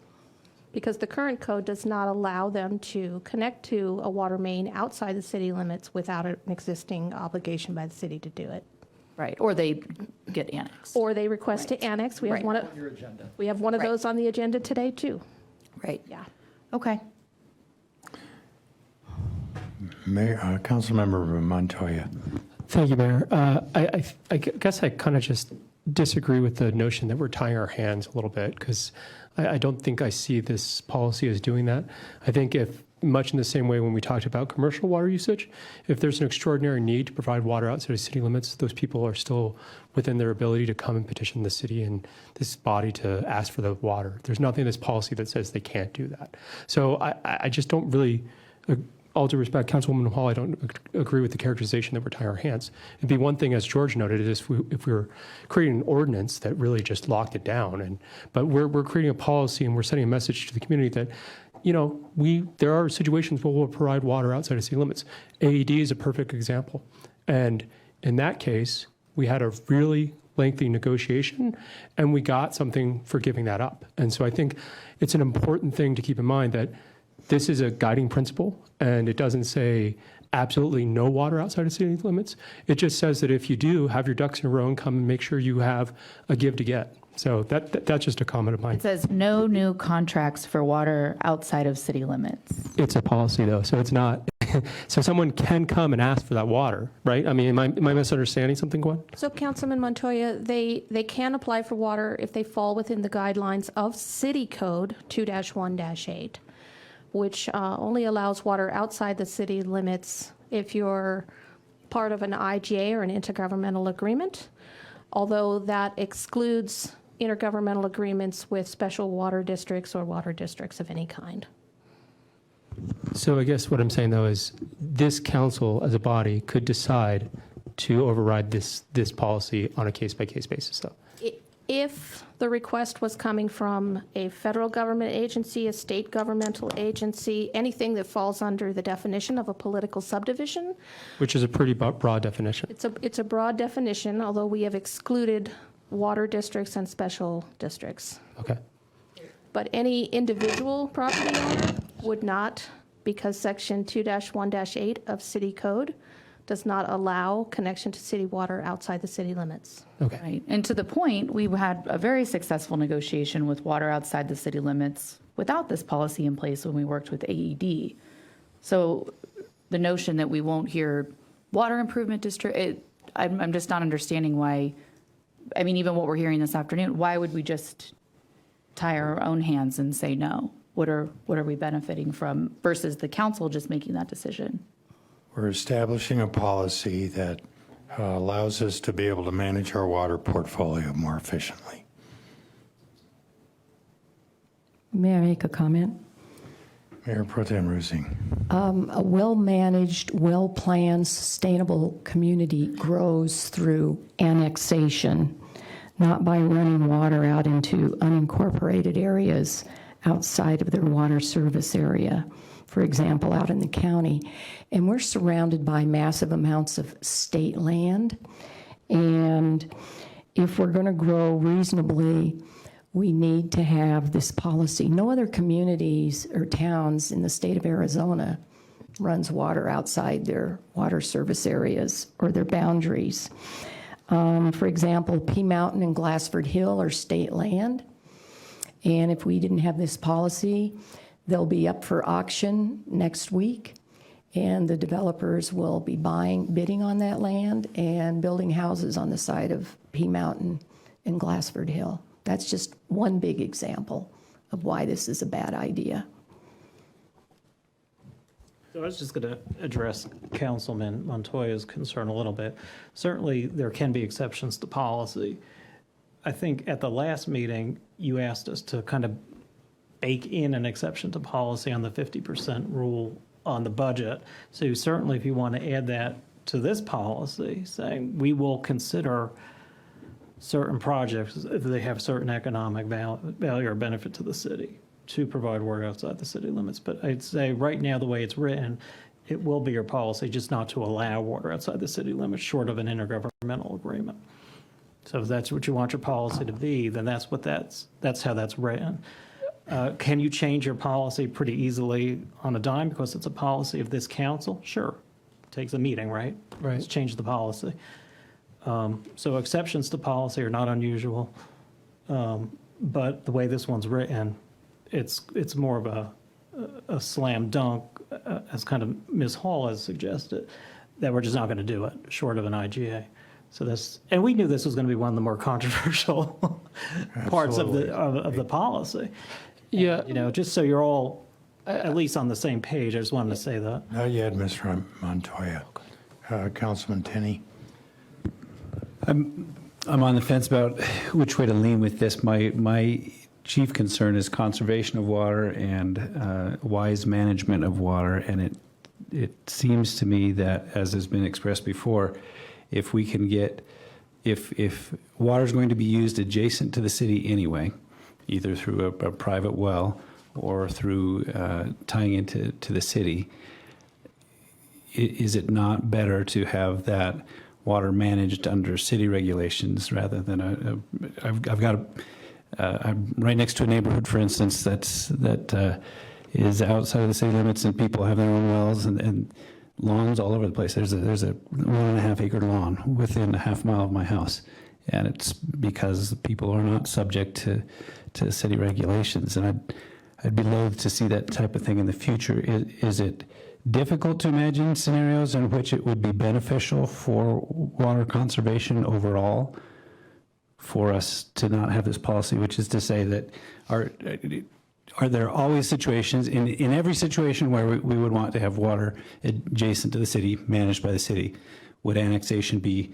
Because the current code does not allow them to connect to a water main outside the city limits without an existing obligation by the city to do it. Right, or they get annexed. Or they request to annex. We have Right. one of, we have one of Right. those on the agenda today, too. Right, Yeah. okay. Mayor, Councilmember Montoya. Thank you, Mayor. I guess I kind of just disagree with the notion that we're tying our hands a little bit, because I don't think I see this policy as doing that. I think if, much in the same way when we talked about commercial water usage, if there's an extraordinary need to provide water outside of city limits, those people are still within their ability to come and petition the city and this body to ask for the water. There's nothing in this policy that says they can't do that. So I just don't really, all due respect, Councilwoman Hall, I don't agree with the characterization that we're tying our hands. It'd be one thing, as George noted, is if we were creating an ordinance that really just locked it down. But we're creating a policy and we're sending a message to the community that, you know, there are situations where we'll provide water outside of city limits. AED is a perfect example. And in that case, we had a really lengthy negotiation and we got something for giving that up. And so I think it's an important thing to keep in mind that this is a guiding principle, and it doesn't say absolutely no water outside of city limits. It just says that if you do, have your ducks in a row and come and make sure you have a give to get. So that's just a comment of mine. It says no new contracts for water outside of city limits. It's a policy, though, so it's not. So someone can come and ask for that water, right? I mean, am I misunderstanding something, Gwen? So Councilman Montoya, they can apply for water if they fall within the guidelines of City Code 2-1-8, which only allows water outside the city limits if you're part of an IGA or an intergovernmental agreement, although that excludes intergovernmental agreements with special water districts or water districts of any kind. So I guess what I'm saying, though, is this council as a body could decide to override this policy on a case-by-case basis, though. If the request was coming from a federal government agency, a state governmental agency, anything that falls under the definition of a political subdivision. Which is a pretty broad definition. It's a broad definition, although we have excluded water districts and special districts. Okay. But any individual property owner would not, because Section 2-1-8 of City Code does not allow connection to city water outside the city limits. Okay. Right. And to the point, we had a very successful negotiation with water outside the city limits without this policy in place when we worked with AED. So the notion that we won't hear water improvement district, I'm just not understanding why, I mean, even what we're hearing this afternoon, why would we just tie our own hands and say no? What are we benefiting from versus the council just making that decision? We're establishing a policy that allows us to be able to manage our water portfolio more efficiently. May I make a comment? Mayor Pro Tem Rusing. A well-managed, well-planned, sustainable community grows through annexation, not by running water out into unincorporated areas outside of their water service area, for example, out in the county. And we're surrounded by massive amounts of state land. And if we're going to grow reasonably, we need to have this policy. No other communities or towns in the state of Arizona runs water outside their water service areas or their boundaries. For example, P Mountain and Glassford Hill are state land. And if we didn't have this policy, they'll be up for auction next week. And the developers will be bidding on that land and building houses on the side of P Mountain and Glassford Hill. That's just one big example of why this is a bad idea. So I was just going to address Councilman Montoya's concern a little bit. Certainly, there can be exceptions to policy. I think at the last meeting, you asked us to kind of bake in an exception to policy on the 50% rule on the budget. So certainly, if you want to add that to this policy, saying we will consider certain projects, if they have certain economic value or benefit to the city, to provide water outside the city limits. But I'd say right now, the way it's written, it will be your policy just not to allow water outside the city limits short of an intergovernmental agreement. So if that's what you want your policy to be, then that's how that's written. Can you change your policy pretty easily on a dime because it's a policy of this council? Sure. Takes a meeting, right? Right. Let's change the policy. So exceptions to policy are not unusual. But the way this one's written, it's more of a slam dunk, as kind of Ms. Hall has suggested, that we're just not going to do it short of an IGA. So and we knew this was going to be one of the more controversial parts of the policy. Yeah. You know, just so you're all at least on the same page, I just wanted to say that. Not yet, Mr. Montoya. Councilman Tenney. I'm on the fence about which way to lean with this. My chief concern is conservation of water and wise management of water, and it seems to me that, as has been expressed before, if we can get, if water is going to be used adjacent to the city anyway, either through a private well or through tying into the city, is it not better to have that water managed under city regulations rather than I've got I'm right next to a neighborhood, for instance, that is outside of the city limits, and people have their own wells and lawns all over the place. There's a 1.5 acre lawn within a half mile of my house, and it's because people are not subject to city regulations. And I'd be loath to see that type of thing in the future. Is it difficult to imagine scenarios in which it would be beneficial for water conservation overall for us to not have this policy, which is to say that are there always situations, in every situation where we would want to have water adjacent to the city, managed by the city, would annexation be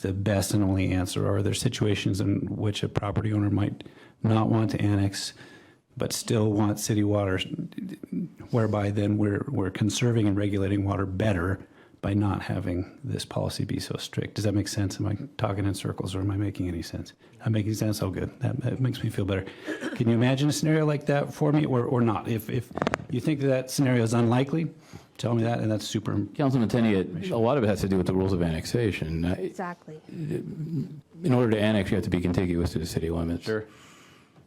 the best and only answer? Or are there situations in which a property owner might not want to annex but still want city water, whereby then we're conserving and regulating water better by not having this policy be so strict? Does that make sense? Am I talking in circles, or am I making any sense? I'm making sense? Oh, good. That makes me feel better. Can you imagine a scenario like that for me, or not? If you think that scenario is unlikely, tell me that, and that's super. Councilman Tenney, a lot of it has to do with the rules of annexation. Exactly. In order to annex, you have to be contiguous to the city limits. Sure.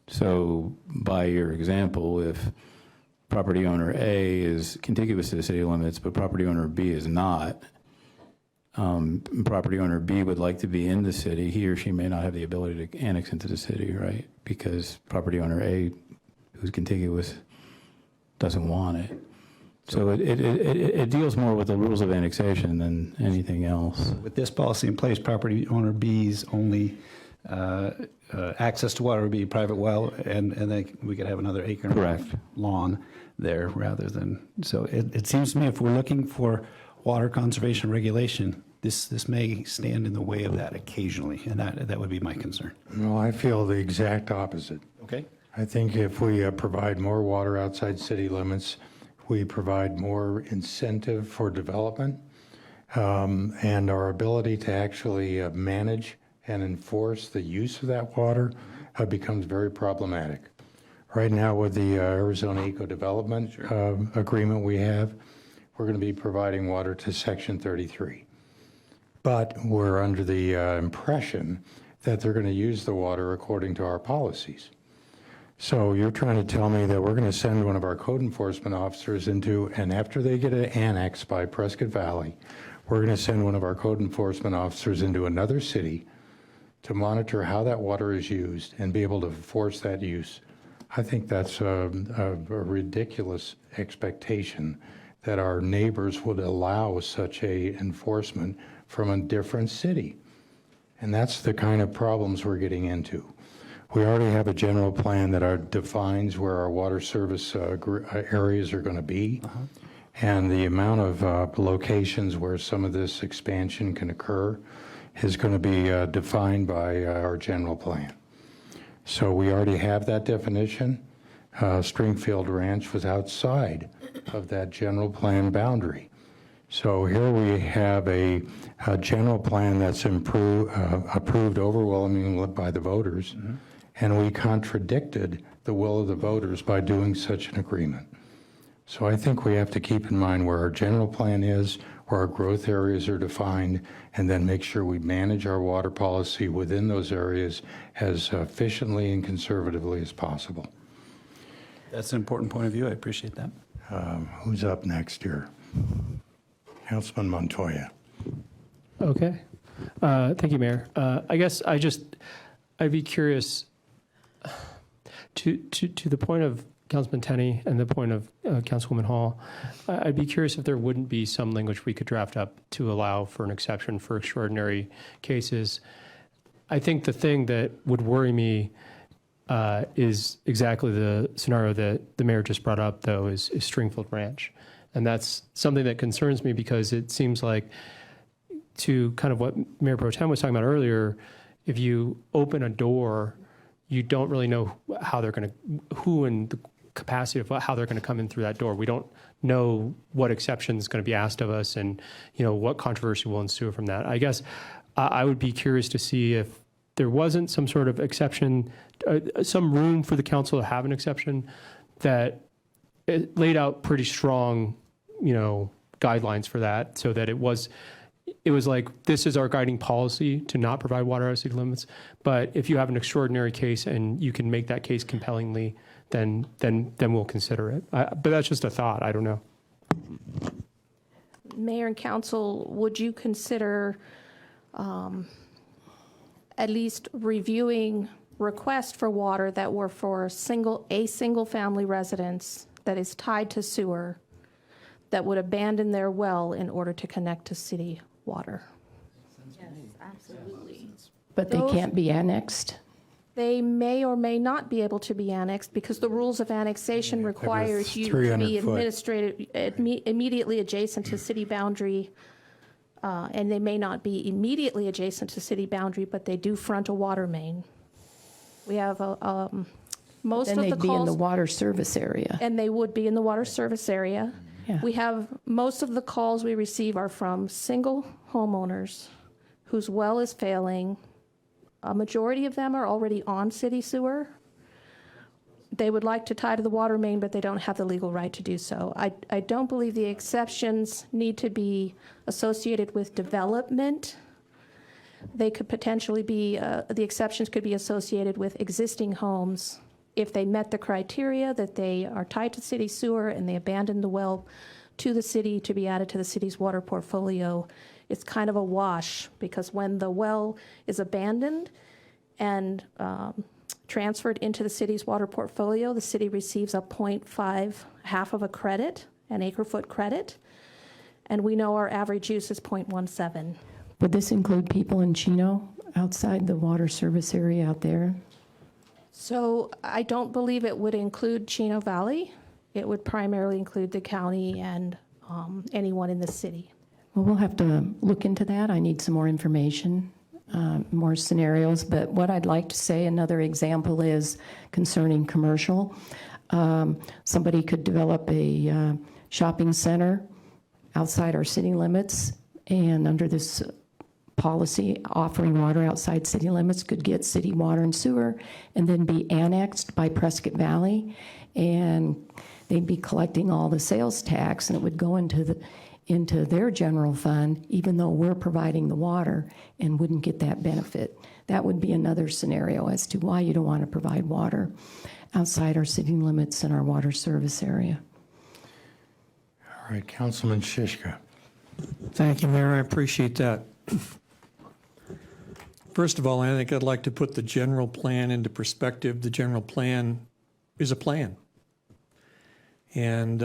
So by your example, if property owner A is contiguous to the city limits, but property owner B is not, property owner B would like to be in the city, he or she may not have the ability to annex into the city, right? Because property owner A, who's contiguous, doesn't want it. So it deals more with the rules of annexation than anything else. With this policy in place, property owner B's only access to water would be a private well, and we could have another acre and a half lawn there rather than. So it seems to me if we're looking for water conservation regulation, this may stand in the way of that occasionally, and that would be my concern. Well, I feel the exact opposite. Okay. I think if we provide more water outside city limits, we provide more incentive for development, and our ability to actually manage and enforce the use of that water becomes very problematic. Right now with the Arizona Eco Development Agreement we have, we're going to be providing water to Section 33. But we're under the impression that they're going to use the water according to our policies. So you're trying to tell me that we're going to send one of our code enforcement officers into, and after they get an annex by Prescott Valley, we're going to send one of our code enforcement officers into another city to monitor how that water is used and be able to enforce that use. I think that's a ridiculous expectation that our neighbors would allow such a enforcement from a different city. And that's the kind of problems we're getting into. We already have a general plan that defines where our water service areas are going to be, and the amount of locations where some of this expansion can occur is going to be defined by our general plan. So we already have that definition. Stringfield Ranch was outside of that general plan boundary. So here we have a general plan that's approved overwhelmingly by the voters, and we contradicted the will of the voters by doing such an agreement. So I think we have to keep in mind where our general plan is, where our growth areas are defined, and then make sure we manage our water policy within those areas as efficiently and conservatively as possible. That's an important point of view. I appreciate that. Who's up next here? Councilman Montoya. Okay. Thank you, Mayor. I guess I'd be curious to the point of Councilman Tenney and the point of Councilwoman Hall. I'd be curious if there wouldn't be some language we could draft up to allow for an exception for extraordinary cases. I think the thing that would worry me is exactly the scenario that the mayor just brought up, though, is Stringfield Ranch. And that's something that concerns me because it seems like, to kind of what Mayor Pro Tem was talking about earlier, if you open a door, you don't really know how they're going to, who and the capacity of how they're going to come in through that door. We don't know what exception is going to be asked of us and, what controversy will ensue from that. I guess I would be curious to see if there wasn't some sort of exception, some room for the council to have an exception that it laid out pretty strong, guidelines for that, so that it was like, this is our guiding policy to not provide water out of city limits. But if you have an extraordinary case and you can make that case compellingly, then we'll consider it. But that's just a thought. I don't know. Mayor and council, would you consider at least reviewing requests for water that were for a single family residence that is tied to sewer, that would abandon their well in order to connect to city water? Yes, absolutely. But they can't be annexed? They may or may not be able to be annexed because the rules of annexation requires you to be 300 immediately adjacent to city boundary. And they may not be immediately adjacent to city boundary, but they do front a water main. We have most Then of the they'd be in the calls, water service area. and they would be in the water service area. Yeah. We have, most of the calls we receive are from single homeowners whose well is failing. A majority of them are already on city sewer. They would like to tie to the water main, but they don't have the legal right to do so. I don't believe the exceptions need to be associated with development. They could potentially be, the exceptions could be associated with existing homes. If they met the criteria that they are tied to city sewer and they abandoned the well to the city to be added to the city's water portfolio, it's kind of a wash, because when the well is abandoned and transferred into the city's water portfolio, the city receives a 0.5, half of a credit, an acre-foot credit, and we know our average use is 0.17. Would this include people in Chino outside the water service area out there? So I don't believe it would include Chino Valley. It would primarily include the county and anyone in the city. Well, we'll have to look into that. I need some more information, more scenarios. But what I'd like to say, another example is concerning commercial. Somebody could develop a shopping center outside our city limits, and under this policy, offering water outside city limits could get city water and sewer and then be annexed by Prescott Valley, and they'd be collecting all the sales tax, and it would go into their general fund, even though we're providing the water, and wouldn't get that benefit. That would be another scenario as to why you don't want to provide water outside our city limits and our water service area. All right, Councilman Shishka. Thank you, Mayor. I appreciate that. First of all, I think I'd like to put the general plan into perspective. The general plan is a plan. And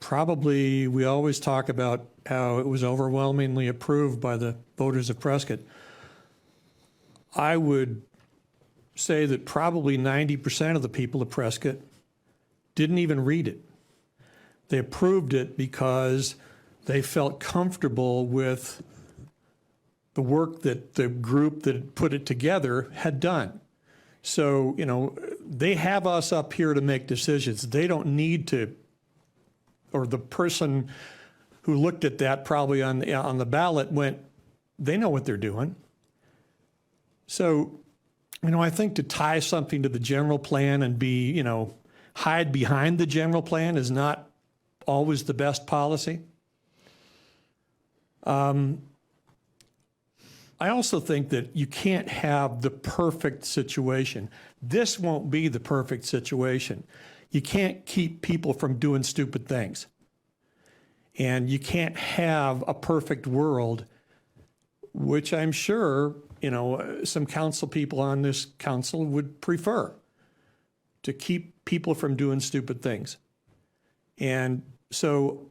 probably we always talk about how it was overwhelmingly approved by the voters of Prescott. I would say that probably 90% of the people of Prescott didn't even read it. They approved it because they felt comfortable with the work that the group that put it together had done. So, they have us up here to make decisions. They don't need to, or the person who looked at that probably on the ballot went, they know what they're doing. So, I think to tie something to the general plan and be, hide behind the general plan is not always the best policy. I also think that you can't have the perfect situation. This won't be the perfect situation. You can't keep people from doing stupid things. And you can't have a perfect world, which I'm sure, some council people on this council would prefer, to keep people from doing stupid things. And so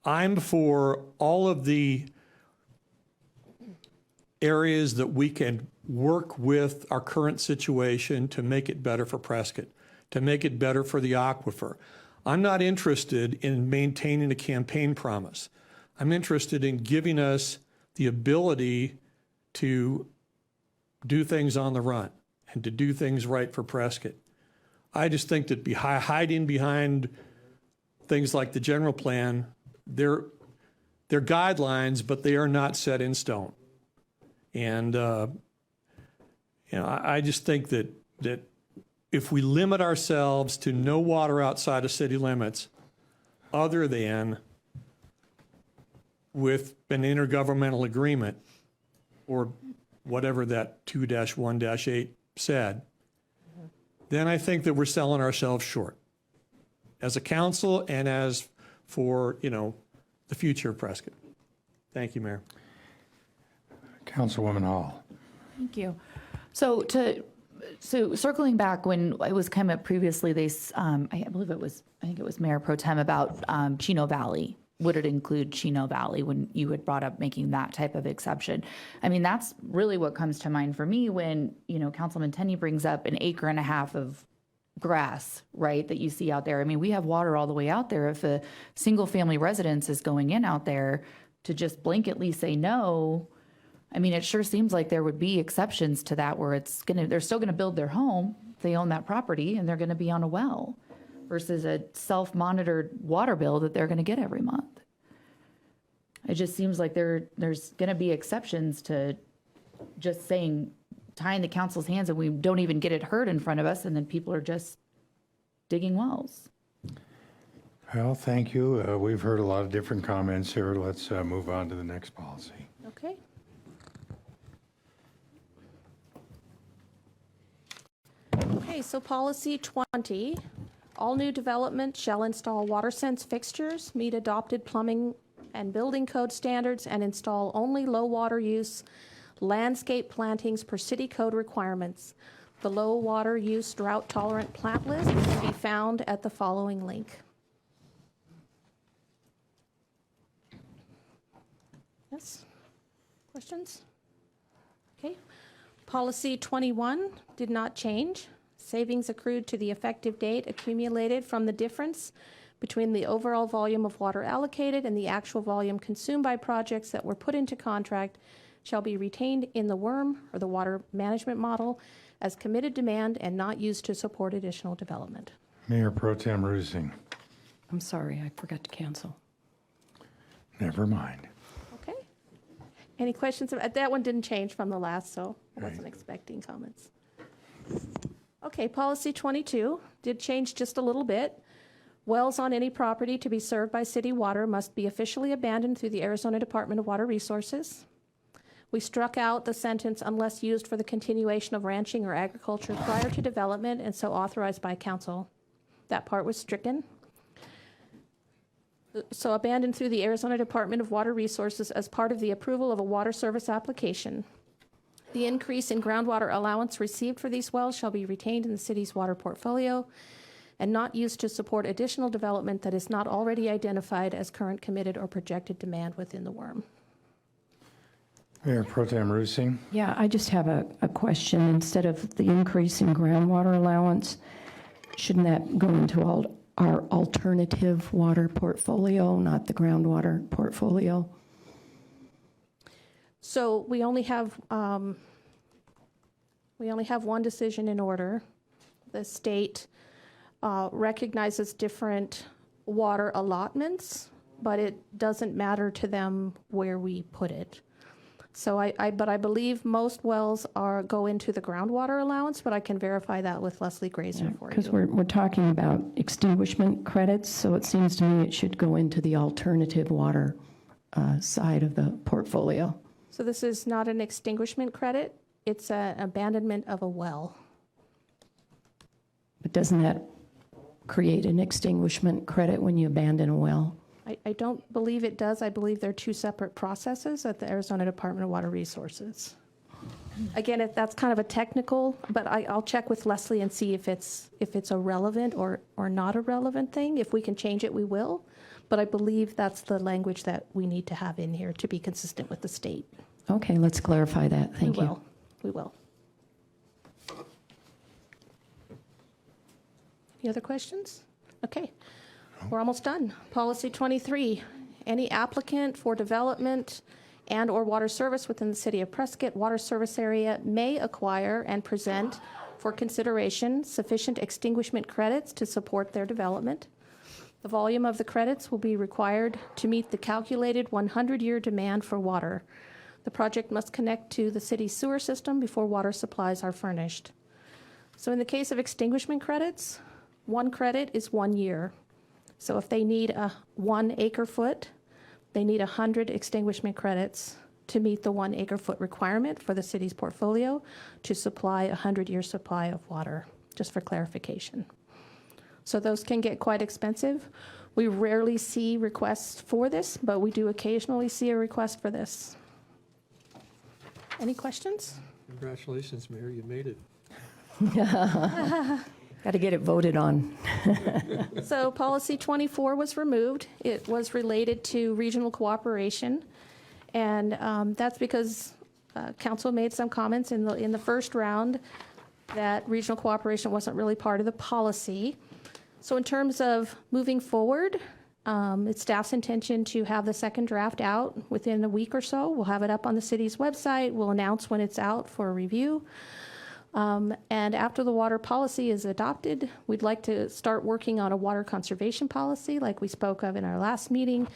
I'm for all of the areas that we can work with our current situation to make it better for Prescott, to make it better for the aquifer. I'm not interested in maintaining a campaign promise. I'm interested in giving us the ability to do things on the run and to do things right for Prescott. I just think that hiding behind things like the general plan, they're guidelines, but they are not set in stone. And I just think that if we limit ourselves to no water outside of city limits, other than with an intergovernmental agreement, or whatever that 2-1-8 said, then I think that we're selling ourselves short as a council and as for, the future of Prescott. Thank you, Mayor. Councilwoman Hall. Thank you. So circling back, when it was come up previously, I think it was Mayor Pro Tem about Chino Valley. Would it include Chino Valley when you had brought up making that type of exception? I mean, that's really what comes to mind for me when, Councilman Tenney brings up 1.5 acres of grass, right, that you see out there. I mean, we have water all the way out there. If a single family residence is going in out there, to just blanketly say no, I mean, it sure seems like there would be exceptions to that where they're still gonna build their home, if they own that property, and they're gonna be on a well, versus a self-monitored water bill that they're gonna get every month. It just seems like there's gonna be exceptions to just tying the council's hands, and we don't even get it heard in front of us, and then people are just digging wells. Well, thank you. We've heard a lot of different comments here. Let's move on to the next policy. Okay. Okay, so policy 20, all new development shall install water sense fixtures, meet adopted plumbing and building code standards, and install only low water use landscape plantings per city code requirements. The low water use drought tolerant plant list can be found at the following link. Yes? Questions? Okay. Policy 21 did not change. Savings accrued to the effective date accumulated from the difference between the overall volume of water allocated and the actual volume consumed by projects that were put into contract shall be retained in the WRM, or the Water Management Model, as committed demand and not used to support additional development. Mayor Pro Tem Rusing. I'm sorry, I forgot to cancel. Never mind. Okay. Any questions? That one didn't change from the last, so I wasn't Right. expecting comments. Okay, policy 22 did change just a little bit. Wells on any property to be served by city water must be officially abandoned through the Arizona Department of Water Resources. We struck out the sentence unless used for the continuation of ranching or agriculture prior to development and so authorized by council. That part was stricken. So abandoned through the Arizona Department of Water Resources as part of the approval of a water service application. The increase in groundwater allowance received for these wells shall be retained in the city's water portfolio and not used to support additional development that is not already identified as current committed or projected demand within the WRM. Mayor Pro Tem Rusing. Yeah, I just have a question. Instead of the increase in groundwater allowance, shouldn't that go into our alternative water portfolio, not the groundwater portfolio? So we only have one decision in order. The state recognizes different water allotments but it doesn't matter to them where we put it. So but I believe most wells go into the groundwater allowance, but I can verify that with Leslie Grazer for Because you. we're talking about extinguishment credits, so it seems to me it should go into the alternative water side of the portfolio. So this is not an extinguishment credit, it's an abandonment of a well. But doesn't that create an extinguishment credit when you abandon a well? I don't believe it does. I believe they're two separate processes at the Arizona Department of Water Resources. Again, that's kind of a technical, but I'll check with Leslie and see if it's a relevant or not a relevant thing. If we can change it, we will. But I believe that's the language that we need to have in here to be consistent with the state. Okay, let's clarify that. Thank you. We will. Any other questions? Okay. We're almost done. Policy 23, any applicant for development and/or water service within the city of Prescott water service area may acquire and present for consideration sufficient extinguishment credits to support their development. The volume of the credits will be required to meet the calculated 100-year demand for water. The project must connect to the city's sewer system before water supplies are furnished. So in the case of extinguishment credits, one credit is 1 year. So if they need a 1 acre foot, they need 100 extinguishment credits to meet the 1 acre foot requirement for the city's portfolio to supply a 100-year supply of water, just for clarification. So those can get quite expensive. We rarely see requests for this, but we do occasionally see a request for this. Any questions? Congratulations, Mayor, you made it. Got to get it voted on. So policy 24 was removed. It was related to regional cooperation. And that's because council made some comments in the first round that regional cooperation wasn't really part of the policy. So in terms of moving forward, it's staff's intention to have the second draft out within a week or so. We'll have it up on the city's website. We'll announce when it's out for review. And after the water policy is adopted, we'd like to start working on a water conservation policy like we spoke of in our last meeting,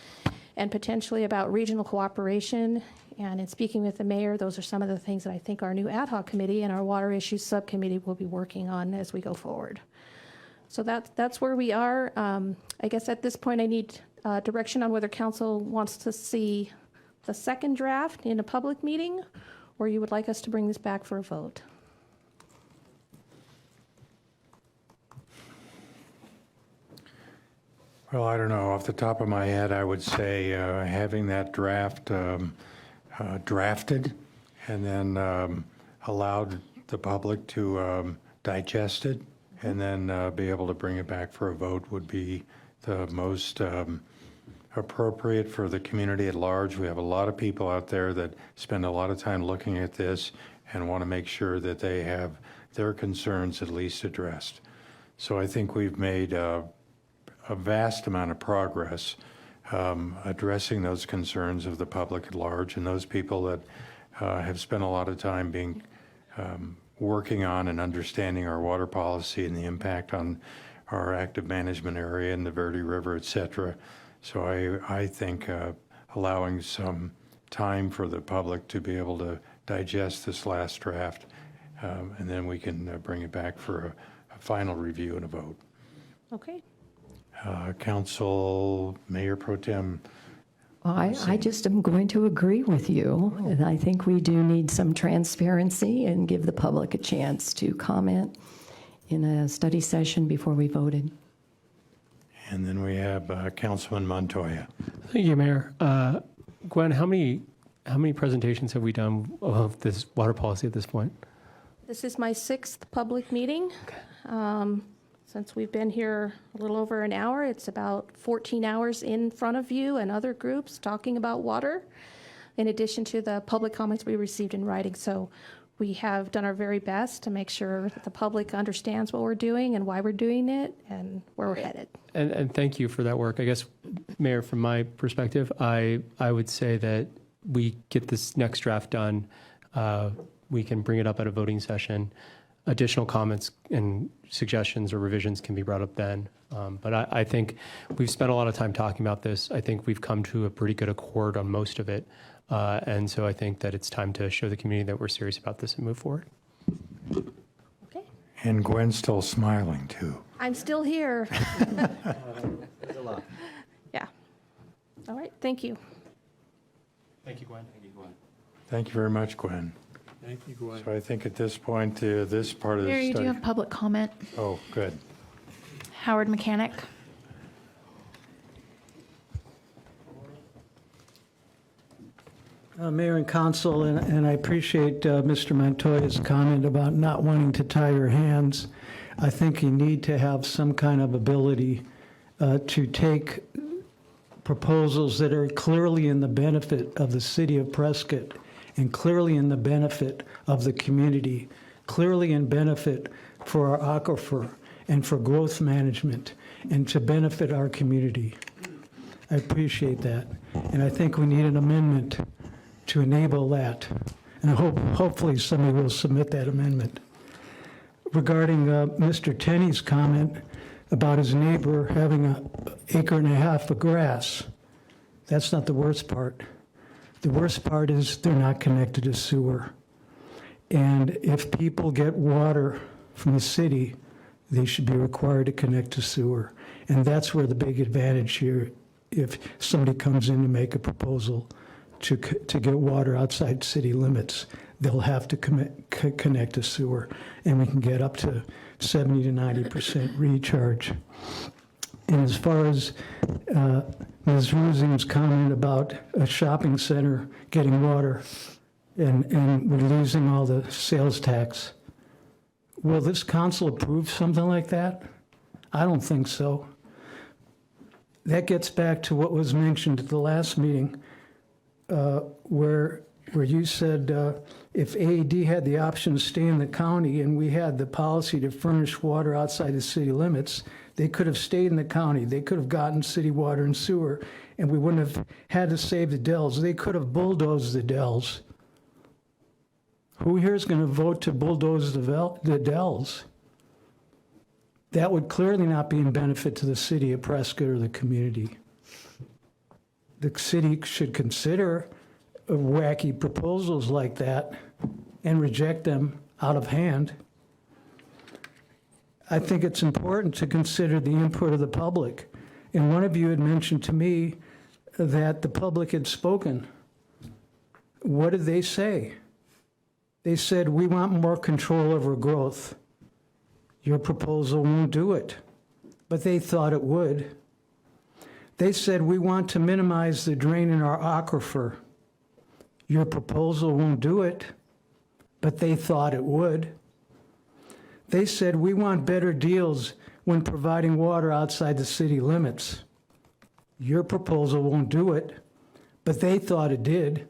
and potentially about regional cooperation. And in speaking with the mayor, those are some of the things that I think our new ad hoc committee and our water issues subcommittee will be working on as we go forward. So that's where we are. I guess at this point I need direction on whether council wants to see the second draft in a public meeting, or you would like us to bring this back for a vote. Well, I don't know. Off the top of my head, I would say having that draft drafted and then allowed the public to digest it and then be able to bring it back for a vote would be the most appropriate for the community at large. We have a lot of people out there that spend a lot of time looking at this and want to make sure that they have their concerns at least addressed. So I think we've made a vast amount of progress addressing those concerns of the public at large and those people that have spent a lot of time being working on and understanding our water policy and the impact on our active management area and the Verde River, et cetera. So I think allowing some time for the public to be able to digest this last draft, and then we can bring it back for a final review and a vote. Okay. Council Mayor Pro Tem. Well, I just am going to agree with you. And I think we do need some transparency and give the public a chance to comment in a study session before we voted. And then we have Councilman Montoya. Thank you, Mayor. Gwen, how many presentations have we done of this water policy at this point? This is my 6th public meeting. Since we've been here a little over an hour, it's about 14 hours in front of you and other groups talking about water, in addition to the public comments we received in writing. So we have done our very best to make sure that the public understands what we're doing and why we're doing it and where we're headed. And thank you for that work. I guess, Mayor, from my perspective, I would say that we get this next draft done. We can bring it up at a voting session. additional comments and suggestions or revisions can be brought up then. But I think we've spent a lot of time talking about this. I think we've come to a pretty good accord on most of it. And so I think that it's time to show the community that we're serious about this and move forward. Okay. And Gwen's still smiling, too. I'm still here. Yeah. All right, thank you. Thank you, Gwen. Thank you very much, Gwen. Thank you, Gwen. So I think at this point, this part of the Mayor, you do study. have public comment. Oh, good. Howard Mechanic. Mayor and Council, and I appreciate Mr. Montoya's comment about not wanting to tie your hands. I think you need to have some kind of ability to take proposals that are clearly in the benefit of the city of Prescott and clearly in the benefit of the community, clearly in benefit for our aquifer and for growth management and to benefit our community. I appreciate that. And I think we need an amendment to enable that. And hopefully somebody will submit that amendment. Regarding Mr. Tenney's comment about his neighbor having an acre and a half of grass, that's not the worst part. The worst part is they're not connected to sewer. And if people get water from the city, they should be required to connect to sewer. And that's where the big advantage here, if somebody comes in to make a proposal to get water outside city limits, they'll have to connect to sewer, and we can get up to 70 to 90% recharge. And as far as Ms. Rusing's comment about a shopping center getting water and we're losing all the sales tax, will this council approve something like that? I don't think so. That gets back to what was mentioned at the last meeting, where you said if AED had the option to stay in the county and we had the policy to furnish water outside the city limits, they could have stayed in the county. They could have gotten city water and sewer, and we wouldn't have had to save the Dells. They could have bulldozed the Dells. Who here is going to vote to bulldoze the Dells? That would clearly not be in benefit to the city of Prescott or the community. The city should consider wacky proposals like that and reject them out of hand. I think it's important to consider the input of the public. And one of you had mentioned to me that the public had spoken. What did they say? They said, we want more control over growth. Your proposal won't do it. But they thought it would. They said, we want to minimize the drain in our aquifer. Your proposal won't do it, but they thought it would. They said, we want better deals when providing water outside the city limits. Your proposal won't do it, but they thought it did.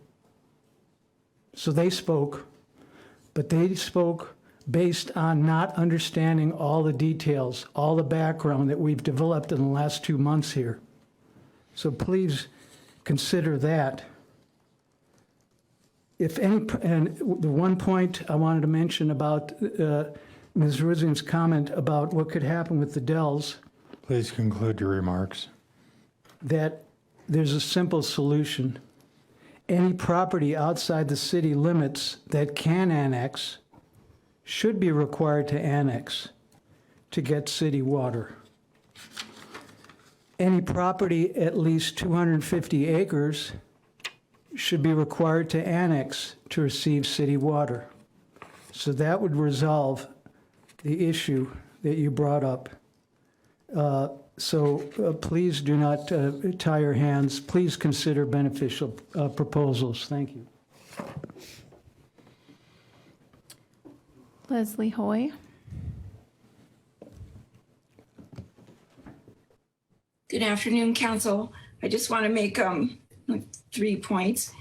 So they spoke, but they spoke based on not understanding all the details, all the background that we've developed in the last 2 months here. So please consider that. And the one point I wanted to mention about Ms. Rusing's comment about what could happen with the Dells, Please conclude your remarks. that there's a simple solution. Any property outside the city limits that can annex should be required to annex to get city water. Any property at least 250 acres should be required to annex to receive city water. So that would resolve the issue that you brought up. So please do not tie your hands. Please consider beneficial proposals. Thank you. Leslie Hoy. Good afternoon, Council. I just want to make 3 points.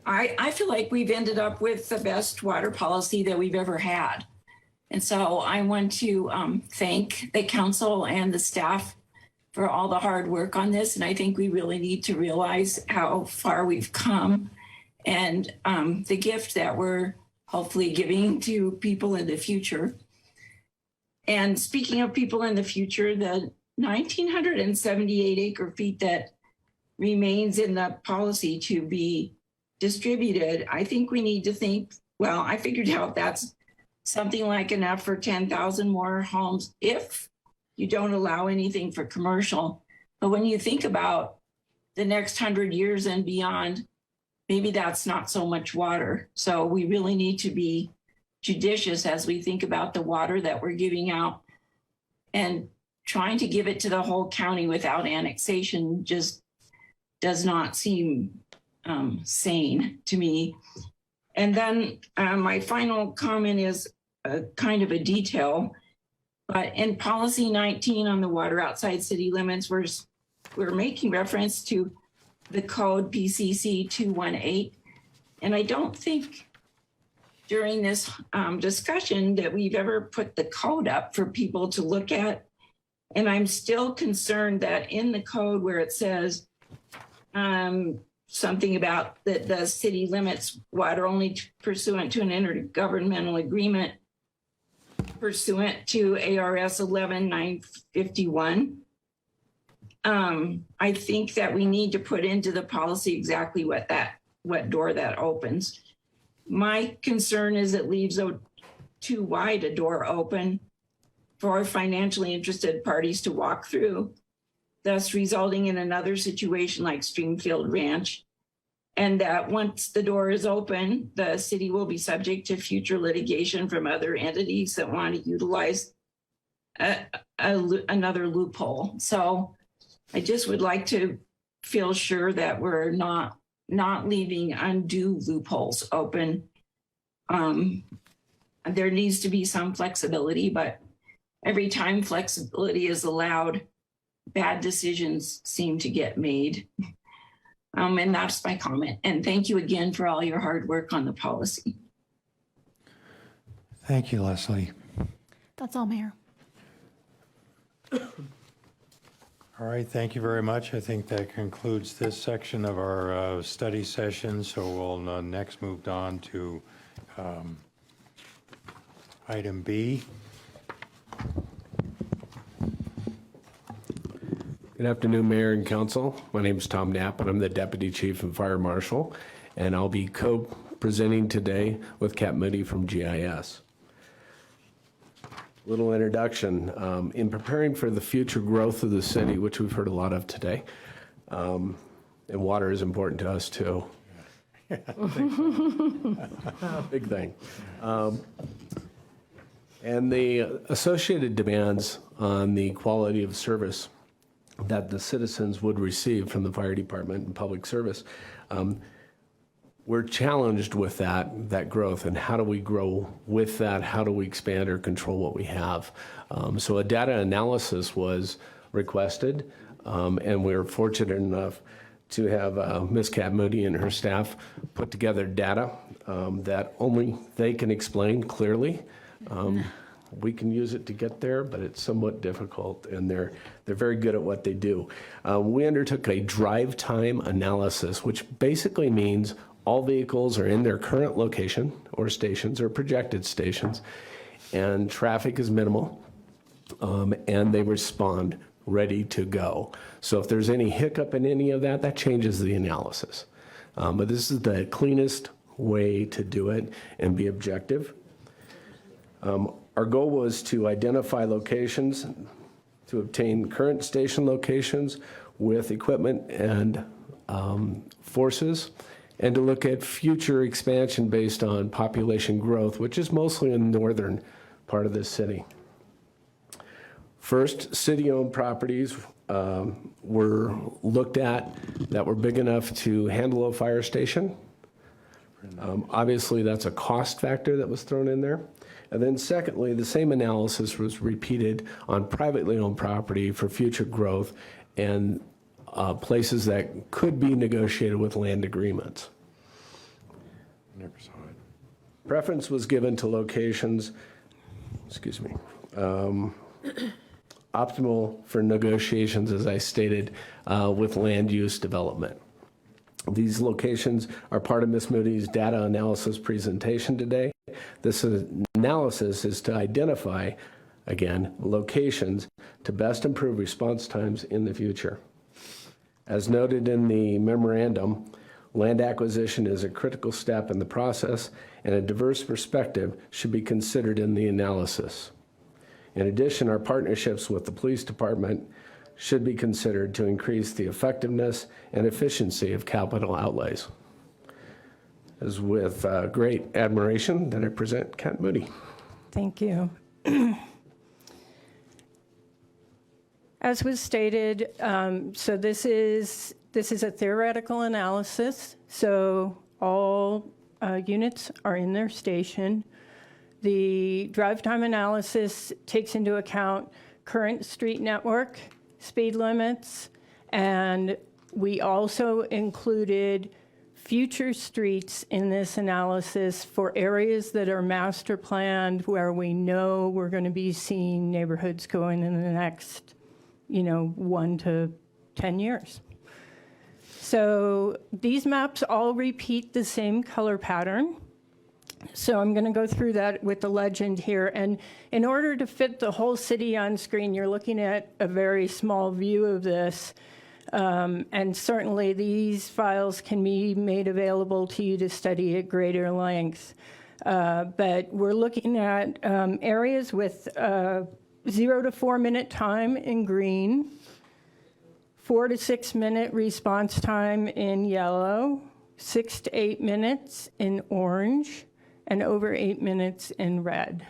I feel like we've ended up with the best water policy that we've ever had. And so I want to thank the council and the staff for all the hard work on this. And I think we really need to realize how far we've come and the gift that we're hopefully giving to people in the future. And speaking of people in the future, the 1,978 acre feet that remains in the policy to be distributed, I think we need to think, well, I figured out that's something like enough for 10,000 more homes if you don't allow anything for commercial. But when you think about the next 100 years and beyond, maybe that's not so much water. So we really need to be judicious as we think about the water that we're giving out, and trying to give it to the whole county without annexation just does not seem sane to me. And then my final comment is kind of a detail, but in policy 19 on the water outside city limits, we're making reference to the code PCC 218. And I don't think during this discussion that we've ever put the code up for people to look at. And I'm still concerned that in the code where it says something about that the city limits water only pursuant to an intergovernmental agreement pursuant to ARS 11951. I think that we need to put into the policy exactly what door that opens. My concern is it leaves too wide a door open for financially interested parties to walk through, thus resulting in another situation like Stringfield Ranch. And that once the door is open, the city will be subject to future litigation from other entities that want to utilize another loophole. So I just would like to feel sure that we're not leaving undue loopholes open. There needs to be some flexibility, but every time flexibility is allowed, bad decisions seem to get made. And that's my comment. And thank you again for all your hard work on the policy. Thank you, Leslie. That's all, Mayor. All right, thank you very much. I think that concludes this section of our study session. So we'll next move on to item B. Good afternoon, Mayor and Council. My name is Tom Knapp, and I'm the Deputy Chief and Fire Marshal, and I'll be co-presenting today with Kat Moody from GIS. Little introduction. In preparing for the future growth of the city, which we've heard a lot of today, and water is important to us too. Big thing. And the associated demands on the quality of service that the citizens would receive from the fire department and public service. We're challenged with that growth, and how do we grow with that? How do we expand or control what we have? So a data analysis was requested, and we're fortunate enough to have Ms. Kat Moody and her staff put together data that only they can explain clearly. We can use it to get there, but it's somewhat difficult, and they're very good at what they do. We undertook a drive time analysis, which basically means all vehicles are in their current location or stations or projected stations, and traffic is minimal, and they respond ready to go. So if there's any hiccup in any of that, that changes the analysis. But this is the cleanest way to do it and be objective. Our goal was to identify locations, to obtain current station locations with equipment and forces, and to look at future expansion based on population growth, which is mostly in the northern part of this city. First, city-owned properties were looked at that were big enough to handle a fire station. Obviously, that's a cost factor that was thrown in there. And then secondly, the same analysis was repeated on privately owned property for future growth and places that could be negotiated with land agreements. Never saw it. Preference was given to locations, optimal for negotiations, as I stated, with land use development. These locations are part of Ms. Moody's data analysis presentation today. This analysis is to identify, again, locations to best improve response times in the future. As noted in the memorandum, land acquisition is a critical step in the process, and a diverse perspective should be considered in the analysis. In addition, our partnerships with the police department should be considered to increase the effectiveness and efficiency of capital outlays. It is with great admiration that I present Kat Moody. Thank you. As was stated, so this is a theoretical analysis. So all units are in their station. The drive time analysis takes into account current street network, speed limits, and we also included future streets in this analysis for areas that are master planned where we know we're going to be seeing neighborhoods going in the next 1 to 10 years. So these maps all repeat the same color pattern. So I'm going to go through that with the legend here. And in order to fit the whole city on screen, you're looking at a very small view of this. And certainly these files can be made available to you to study at greater length. But we're looking at areas with 0 to 4 minute time in green, 4 to 6 minute response time in yellow, 6 to 8 minutes in orange, and over 8 minutes in red.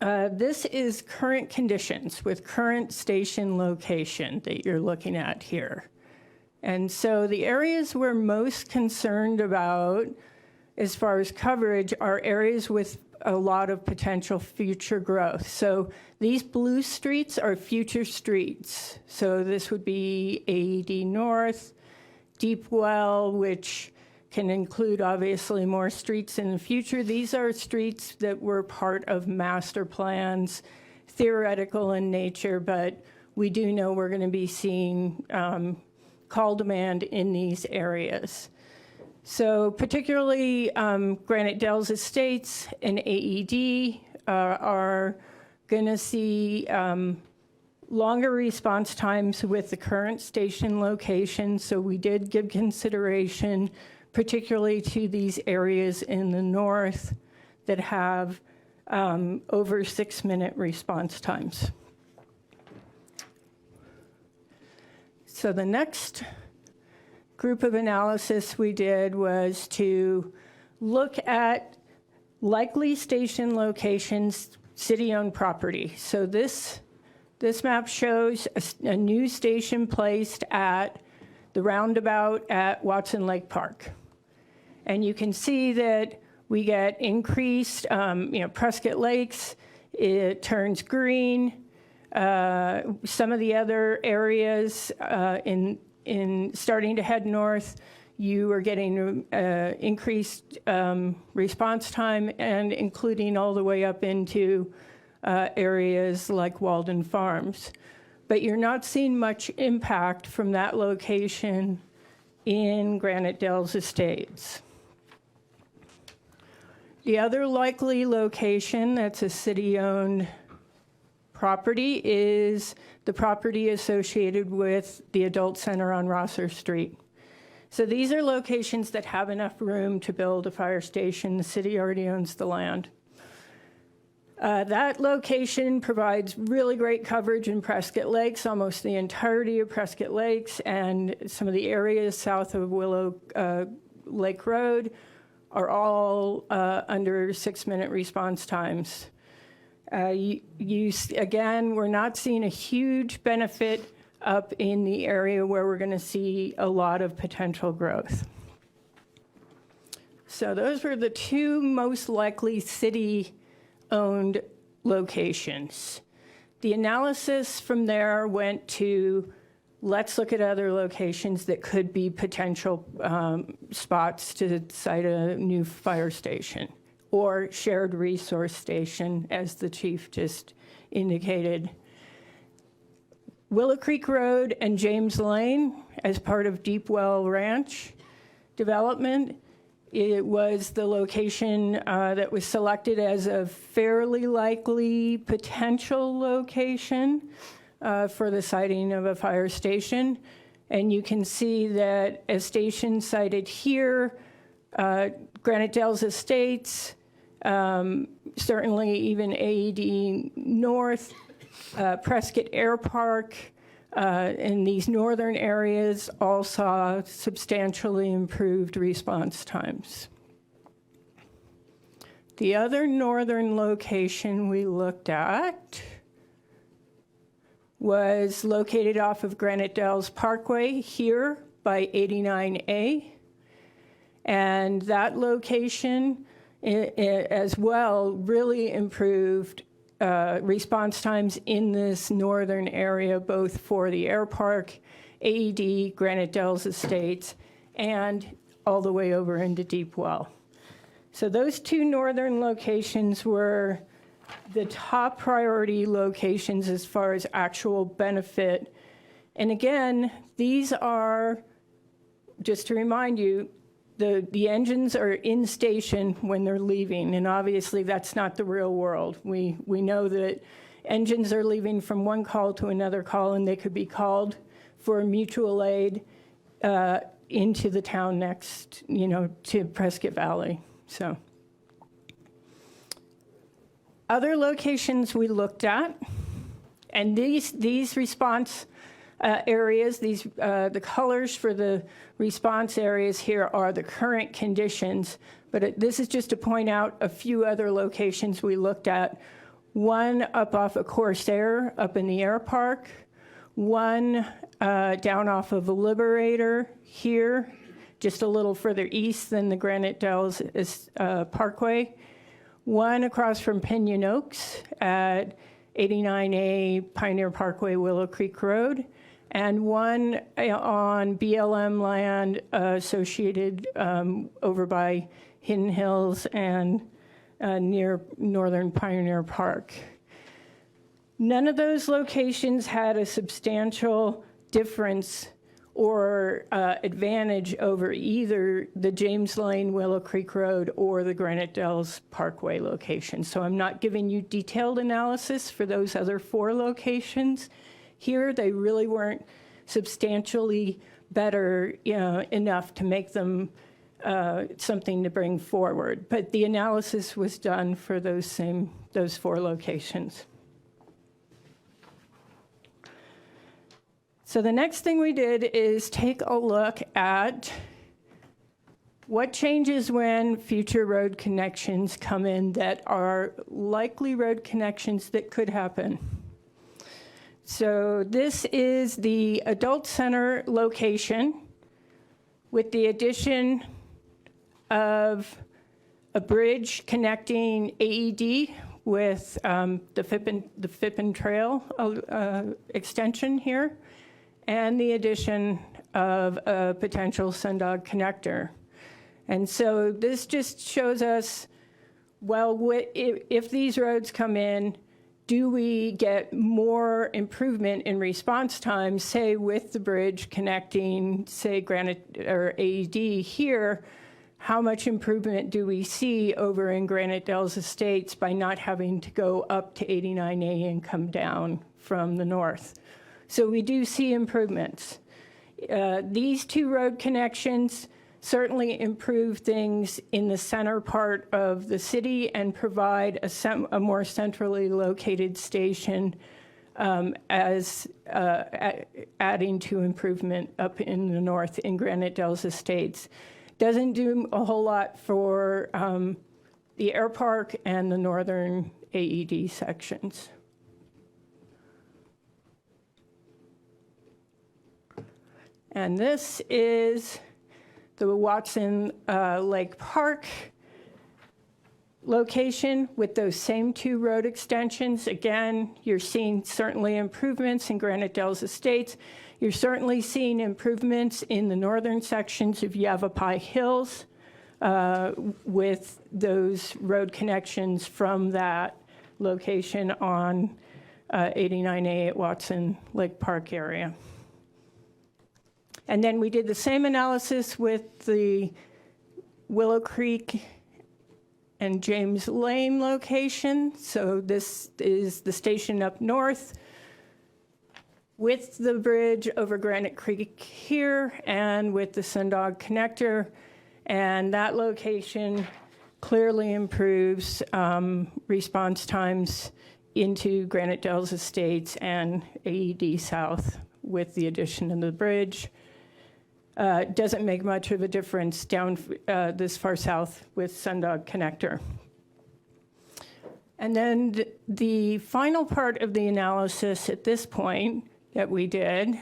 This is current conditions with current station location that you're looking at here. And so the areas we're most concerned about as far as coverage are areas with a lot of potential future growth. So these blue streets are future streets. So this would be AED North, Deep Well, which can include obviously more streets in the future. These are streets that were part of master plans, theoretical in nature, but we do know we're going to be seeing call demand in these areas. So particularly Granite Dells Estates and AED are going to see longer response times with the current station location. So we did give consideration particularly to these areas in the north that have over 6 minute response times. So the next group of analysis we did was to look at likely station locations, city-owned property. So this map shows a new station placed at the roundabout at Watson Lake Park. And you can see that we get increased, Prescott Lakes, it turns green. Some of the other areas in starting to head north, you are getting increased response time, and including all the way up into areas like Walden Farms. But you're not seeing much impact from that location in Granite Dells Estates. The other likely location that's a city-owned property is the property associated with the adult center on Rosser Street. So these are locations that have enough room to build a fire station. The city already owns the land. That location provides really great coverage in Prescott Lakes, almost the entirety of Prescott Lakes, and some of the areas south of Willow Lake Road are all under 6 minute response times. Again, we're not seeing a huge benefit up in the area where we're going to see a lot of potential growth. So those were the two most likely city-owned locations. The analysis from there went to, let's look at other locations that could be potential spots to site a new fire station or shared resource station, as the chief just indicated. Willow Creek Road and James Lane, as part of Deep Well Ranch development, It was the location that was selected as a fairly likely potential location for the siting of a fire station. And you can see that a station cited here, Granite Dells Estates, certainly even AED North, Prescott Air Park, in these northern areas all saw substantially improved response times. The other northern location we looked at was located off of Granite Dells Parkway here by 89A. And that location as well really improved response times in this northern area, both for the air park, AED, Granite Dells Estates, and all the way over into Deep Well. So those two northern locations were the top priority locations as far as actual benefit. And again, these are, just to remind you, the engines are in station when they're leaving, and obviously that's not the real world. We know that engines are leaving from one call to another call, and they could be called for mutual aid into the town next, to Prescott Valley. So other locations we looked at, and these response areas, the colors for the response areas here are the current conditions, but this is just to point out a few other locations we looked at. One up off of Corsair, up in the air park. One down off of the Liberator here, just a little further east than the Granite Dells Parkway. One across from Pinion Oaks at 89A Pioneer Parkway, Willow Creek Road, and one on BLM land associated over by Hidden Hills and near Northern Pioneer Park. None of those locations had a substantial difference or advantage over either the James Lane, Willow Creek Road, or the Granite Dells Parkway location. So I'm not giving you detailed analysis for those other 4 locations. Here, they really weren't substantially better enough to make them something to bring forward. But the analysis was done for those 4 locations. So the next thing we did is take a look at what changes when future road connections come in that are likely road connections that could happen. So this is the adult center location with the addition of a bridge connecting AED with the Phippen Trail extension here, and the addition of a potential Sundog connector. And so this just shows us, well, if these roads come in, do we get more improvement in response time, say with the bridge connecting, say, Granite or AED here? How much improvement do we see over in Granite Dells Estates by not having to go up to 89A and come down from the north? So we do see improvements. These 2 road connections certainly improve things in the center part of the city and provide a more centrally located station as adding to improvement up in the north in Granite Dells Estates. Doesn't do a whole lot for the air park and the northern AED sections. And this is the Watson Lake Park location with those same 2 road extensions. Again, you're seeing certainly improvements in Granite Dells Estates. You're certainly seeing improvements in the northern sections of Yavapai Hills with those road connections from that location on 89A at Watson Lake Park area. And then we did the same analysis with the Willow Creek and James Lane location. So this is the station up north with the bridge over Granite Creek here and with the Sundog connector. And that location clearly improves response times into Granite Dells Estates and AED South with the addition of the bridge. Doesn't make much of a difference down this far south with Sundog connector. And then the final part of the analysis at this point that we did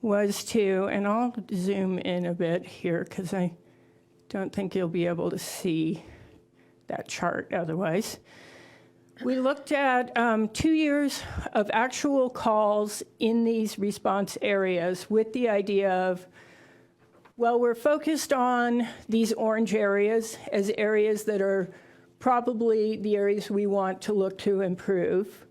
was to, and I'll zoom in a bit here because I don't think you'll be able to see that chart otherwise. We looked at 2 years of actual calls in these response areas with the idea of, well, we're focused on these orange areas as areas that are probably the areas we want to look to improve.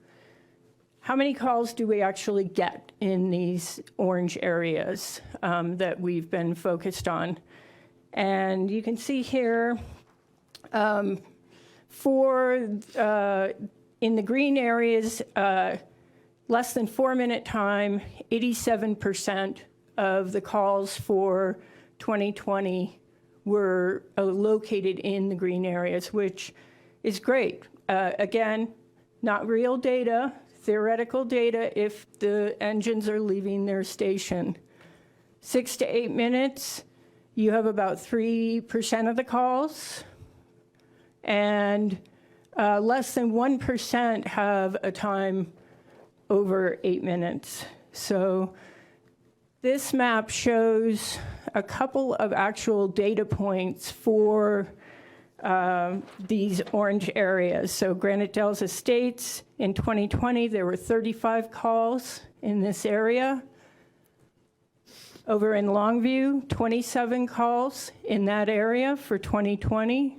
How many calls do we actually get in these orange areas that we've been focused on? And you can see here, in the green areas, less than 4-minute time, 87% of the calls for 2020 were located in the green areas, which is great. Again, not real data, theoretical data if the engines are leaving their station. 6 to 8 minutes, you have about 3% of the calls, and less than 1% have a time over 8 minutes. So this map shows a couple of actual data points for these orange areas. So Granite Dells Estates, in 2020, there were 35 calls in this area. Over in Longview, 27 calls in that area for 2020.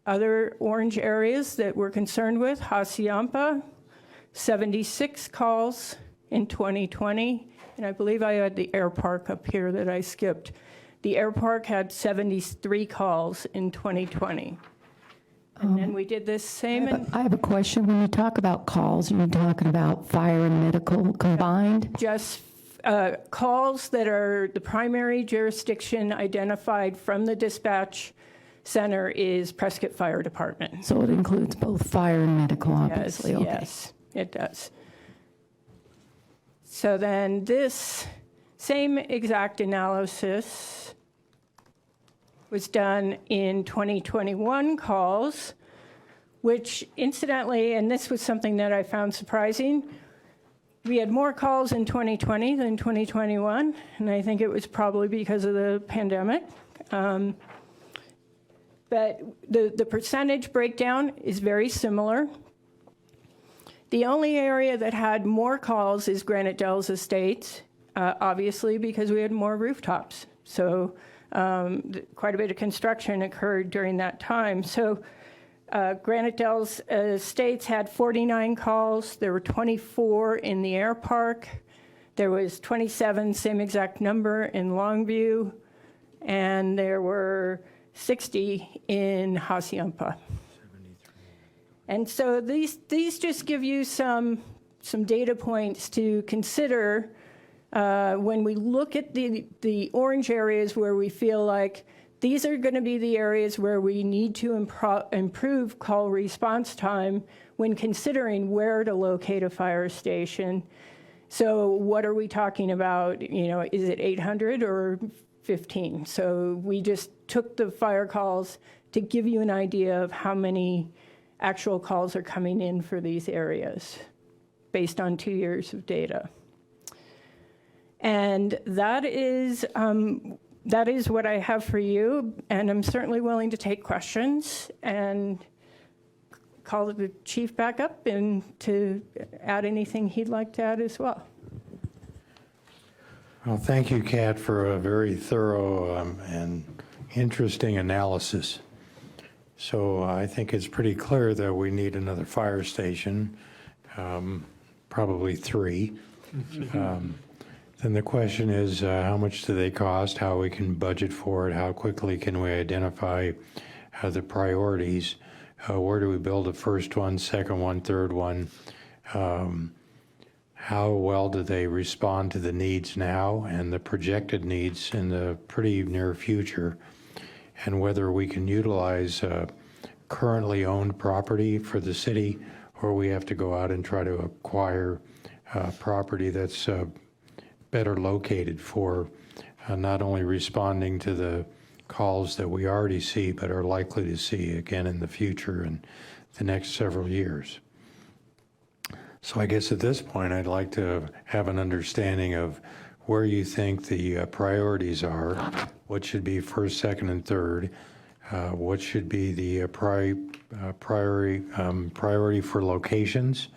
Other orange areas that we're concerned with, Hacienda, 76 calls in 2020. And I believe I had the air park up here that I skipped. The air park had 73 calls in 2020. And then we did this same. I have a question. When you talk about calls, are you talking about fire and medical combined? Just calls that are the primary jurisdiction identified from the dispatch center is Prescott Fire Department. So it includes both fire and medical, obviously. Yes, Okay. yes, it does. So then this same exact analysis was done in 2021 calls, which incidentally, and this was something that I found surprising, we had more calls in 2020 than 2021, and I think it was probably because of the pandemic. But the percentage breakdown is very similar. The only area that had more calls is Granite Dells Estates, obviously because we had more rooftops. So quite a bit of construction occurred during that time. So Granite Dells Estates had 49 calls. There were 24 in the air park. There was 27, same exact number, in Longview. And there were 60 in Hacienda. And so these just give you some data points to consider when we look at the orange areas where we feel like these are going to be the areas where we need to improve call response time when considering where to locate a fire station. So what are we talking about? You know, is it 800 or 15? So we just took the fire calls to give you an idea of how many actual calls are coming in for these areas based on 2 years of data. And that is what I have for you, and I'm certainly willing to take questions and call the chief back up and to add anything he'd like to add as well. Well, thank you, Kat, for a very thorough and interesting analysis. So I think it's pretty clear that we need another fire station, probably 3. Then the question is, how much do they cost, how we can budget for it, how quickly can we identify the priorities, where do we build the first one, second one, third one, how well do they respond to the needs now and the projected needs in the pretty near future, and whether we can utilize currently owned property for the city, or we have to go out and try to acquire property that's better located for not only responding to the calls that we already see, but are likely to see again in the future and the next several years. So I guess at this point, I'd like to have an understanding of where you think the priorities are, what should be first, second, and third, what should be the priority for locations,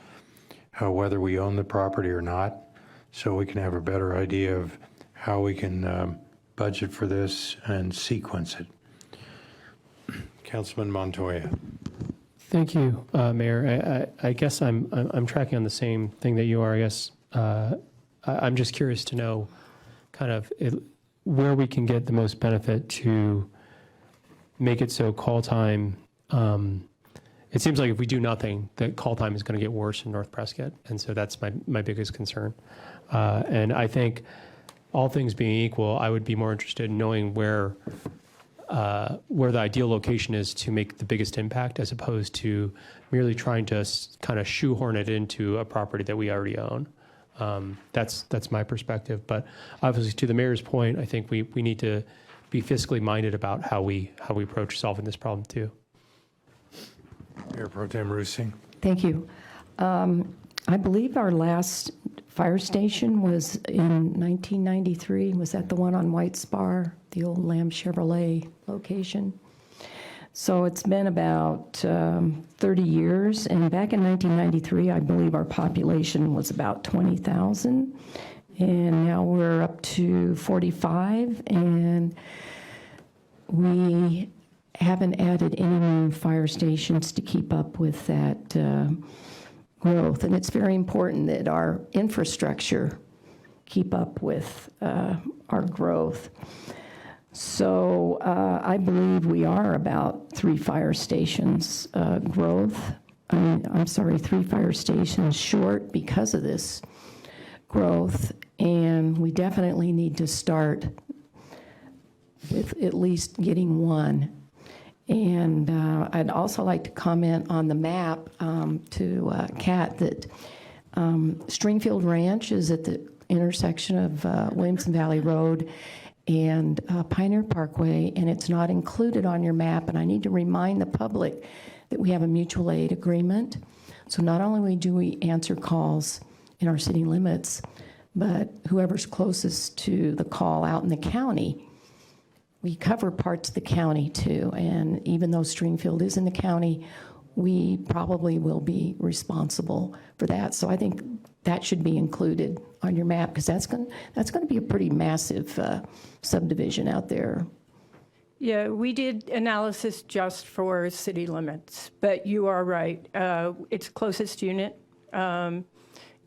whether we own the property or not, so we can have a better idea of how we can budget for this and sequence it. Councilman Montoya. Thank you, Mayor. I guess I'm tracking on the same thing that you are. I guess I'm just curious to know kind of where we can get the most benefit to make it so call time. It seems like if we do nothing, that call time is going to get worse in North Prescott, and so that's my biggest concern. And I think, all things being equal, I would be more interested in knowing where the ideal location is to make the biggest impact, as opposed to merely trying to kind of shoehorn it into a property that we already own. That's my perspective. But obviously, to the mayor's point, I think we need to be fiscally minded about how we approach solving this problem too. Mayor Pro Tem Rusing. Thank you. I believe our last fire station was in 1993. Was that the one on White Spar, the old Lamb Chevrolet location? So it's been about 30 years. And back in 1993, I believe our population was about 20,000. And now we're up to 45. And we haven't added any new fire stations to keep up with that growth. And it's very important that our infrastructure keep up with our growth. So I believe we are about 3 fire stations growth. I'm sorry, 3 fire stations short because of this growth. And we definitely need to start with at least getting one. And I'd also like to comment on the map to Kat that Stringfield Ranch is at the intersection of Williamson Valley Road and Pioneer Parkway, and it's not included on your map. And I need to remind the public that we have a mutual aid agreement. So not only do we answer calls in our city limits, but whoever's closest to the call out in the county, we cover parts of the county too. And even though Stringfield is in the county, we probably will be responsible for that. So I think that should be included on your map, because that's going to be a pretty massive subdivision out there. Yeah, we did analysis just for city limits, but you are right. It's closest unit.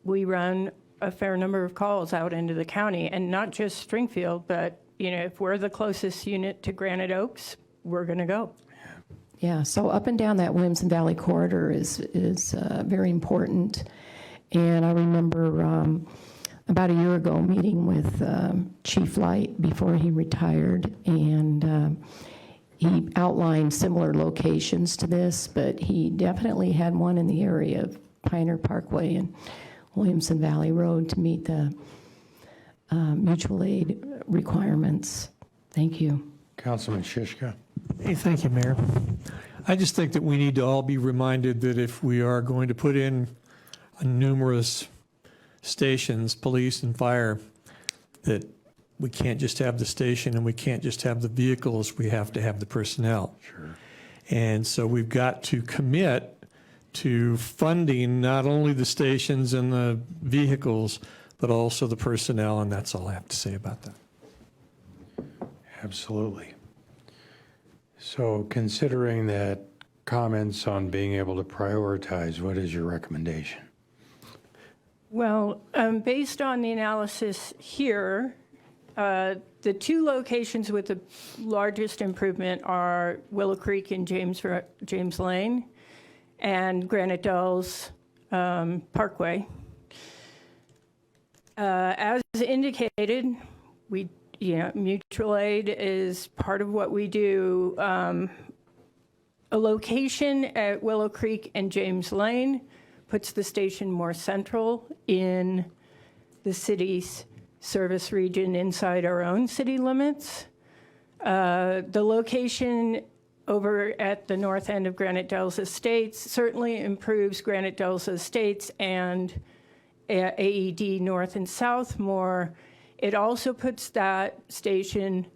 We run a fair number of calls out into the county, and not just Stringfield, but if we're the closest unit to Granite Oaks, we're going to go. Yeah, so up and down that Williamson Valley corridor is very important. And I remember about a year ago meeting with Chief Light before he retired, and he outlined similar locations to this, but he definitely had one in the area of Pioneer Parkway and Williamson Valley Road to meet the mutual aid requirements. Thank you. Councilman Shishka. Hey, thank you, Mayor. I just think that we need to all be reminded that if we are going to put in numerous stations, police and fire, that we can't just have the station and we can't just have the vehicles, we have to have the personnel. Sure. And so we've got to commit to funding not only the stations and the vehicles, but also the personnel, and that's all I have to say about that. Absolutely. So considering that comments on being able to prioritize, what is your recommendation? Well, based on the analysis here, the two locations with the largest improvement are Willow Creek and James Lane and Granite Dells Parkway. As indicated, mutual aid is part of what we do. A location at Willow Creek and James Lane puts the station more central in the city's service region inside our own city limits. The location over at the north end of Granite Dells Estates certainly improves Granite Dells Estates and AED North and South more. It also puts that station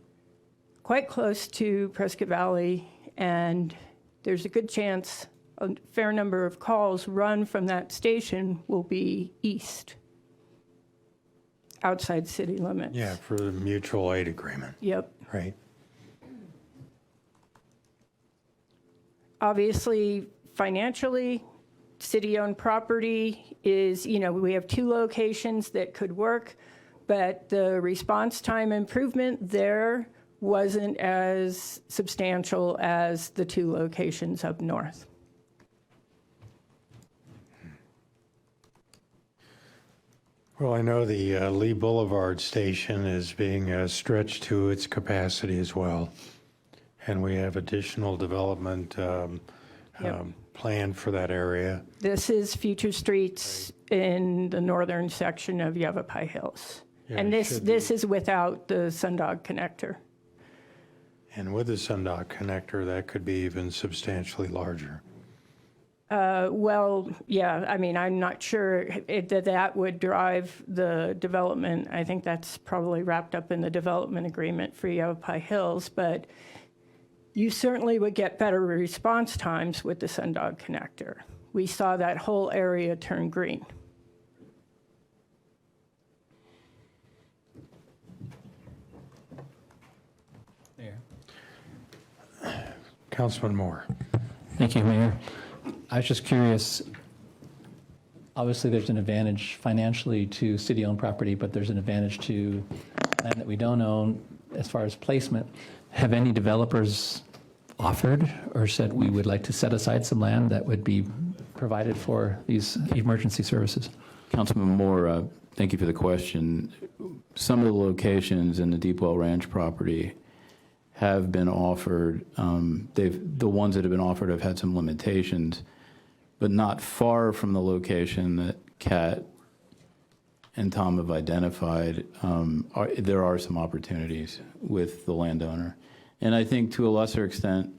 quite close to Prescott Valley, and there's a good chance a fair number of calls run from that station will be east, outside city limits. Yeah, for the mutual aid agreement. Yep. Right. Obviously, financially, city-owned property is, we have two locations that could work, but the response time improvement there wasn't as substantial as the two locations up north. Well, I know the Lee Boulevard station is being stretched to its capacity as well. And we have additional development planned for that area. This is future streets in the northern section of Yavapai Hills. Yeah, and it should this is without the Sundog connector. And with the Sundog connector, that could be even substantially larger. Well, yeah, I'm not sure that would drive the development. I think that's probably wrapped up in the development agreement for Yavapai Hills, but you certainly would get better response times with the Sundog connector. We saw that whole area turn green. Councilman Moore. Thank you, Mayor. I was just curious, obviously there's an advantage financially to city-owned property, but there's an advantage to land that we don't own as far as placement. Have any developers offered or said we would like to set aside some land that would be provided for these emergency services? Councilman Moore, thank you for the question. Some of the locations in the Deepwell Ranch property have been offered. The ones that have been offered have had some limitations, but not far from the location that Kat and Tom have identified, there are some opportunities with the landowner. And I think to a lesser extent,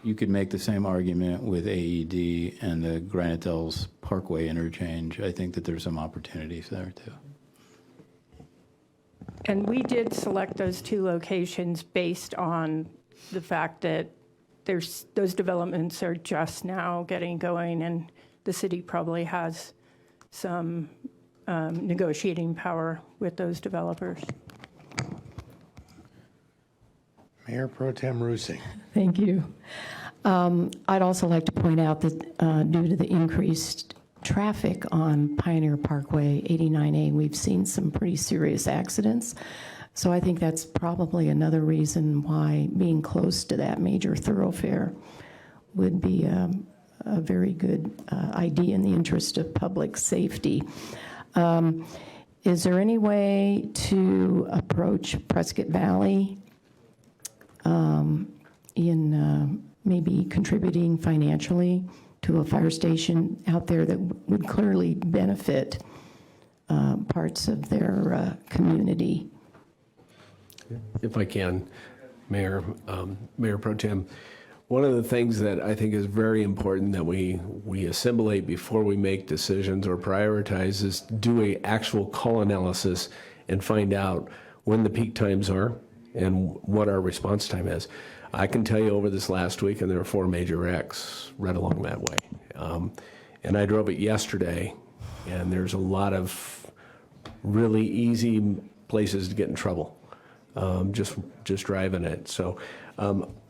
you could make the same argument with AED and the Granite Dells Parkway interchange. I think that there's some opportunities there too. And we did select those two locations based on the fact that those developments are just now getting going, and the city probably has some negotiating power with those developers. Mayor Pro Tem Rusi. Thank you. I'd also like to point out that due to the increased traffic on Pioneer Parkway 89A, we've seen some pretty serious accidents. So I think that's probably another reason why being close to that major thoroughfare would be a very good idea in the interest of public safety. Is there any way to approach Prescott Valley in maybe contributing financially to a fire station out there that would clearly benefit parts of their community? If I can, Mayor Pro Tem, one of the things that I think is very important that we assimilate before we make decisions or prioritize is do an actual call analysis and find out when the peak times are and what our response time is. I can tell you over this last week, and there were 4 major wrecks right along that way. And I drove it yesterday, and there's a lot of really easy places to get in trouble, just driving it. So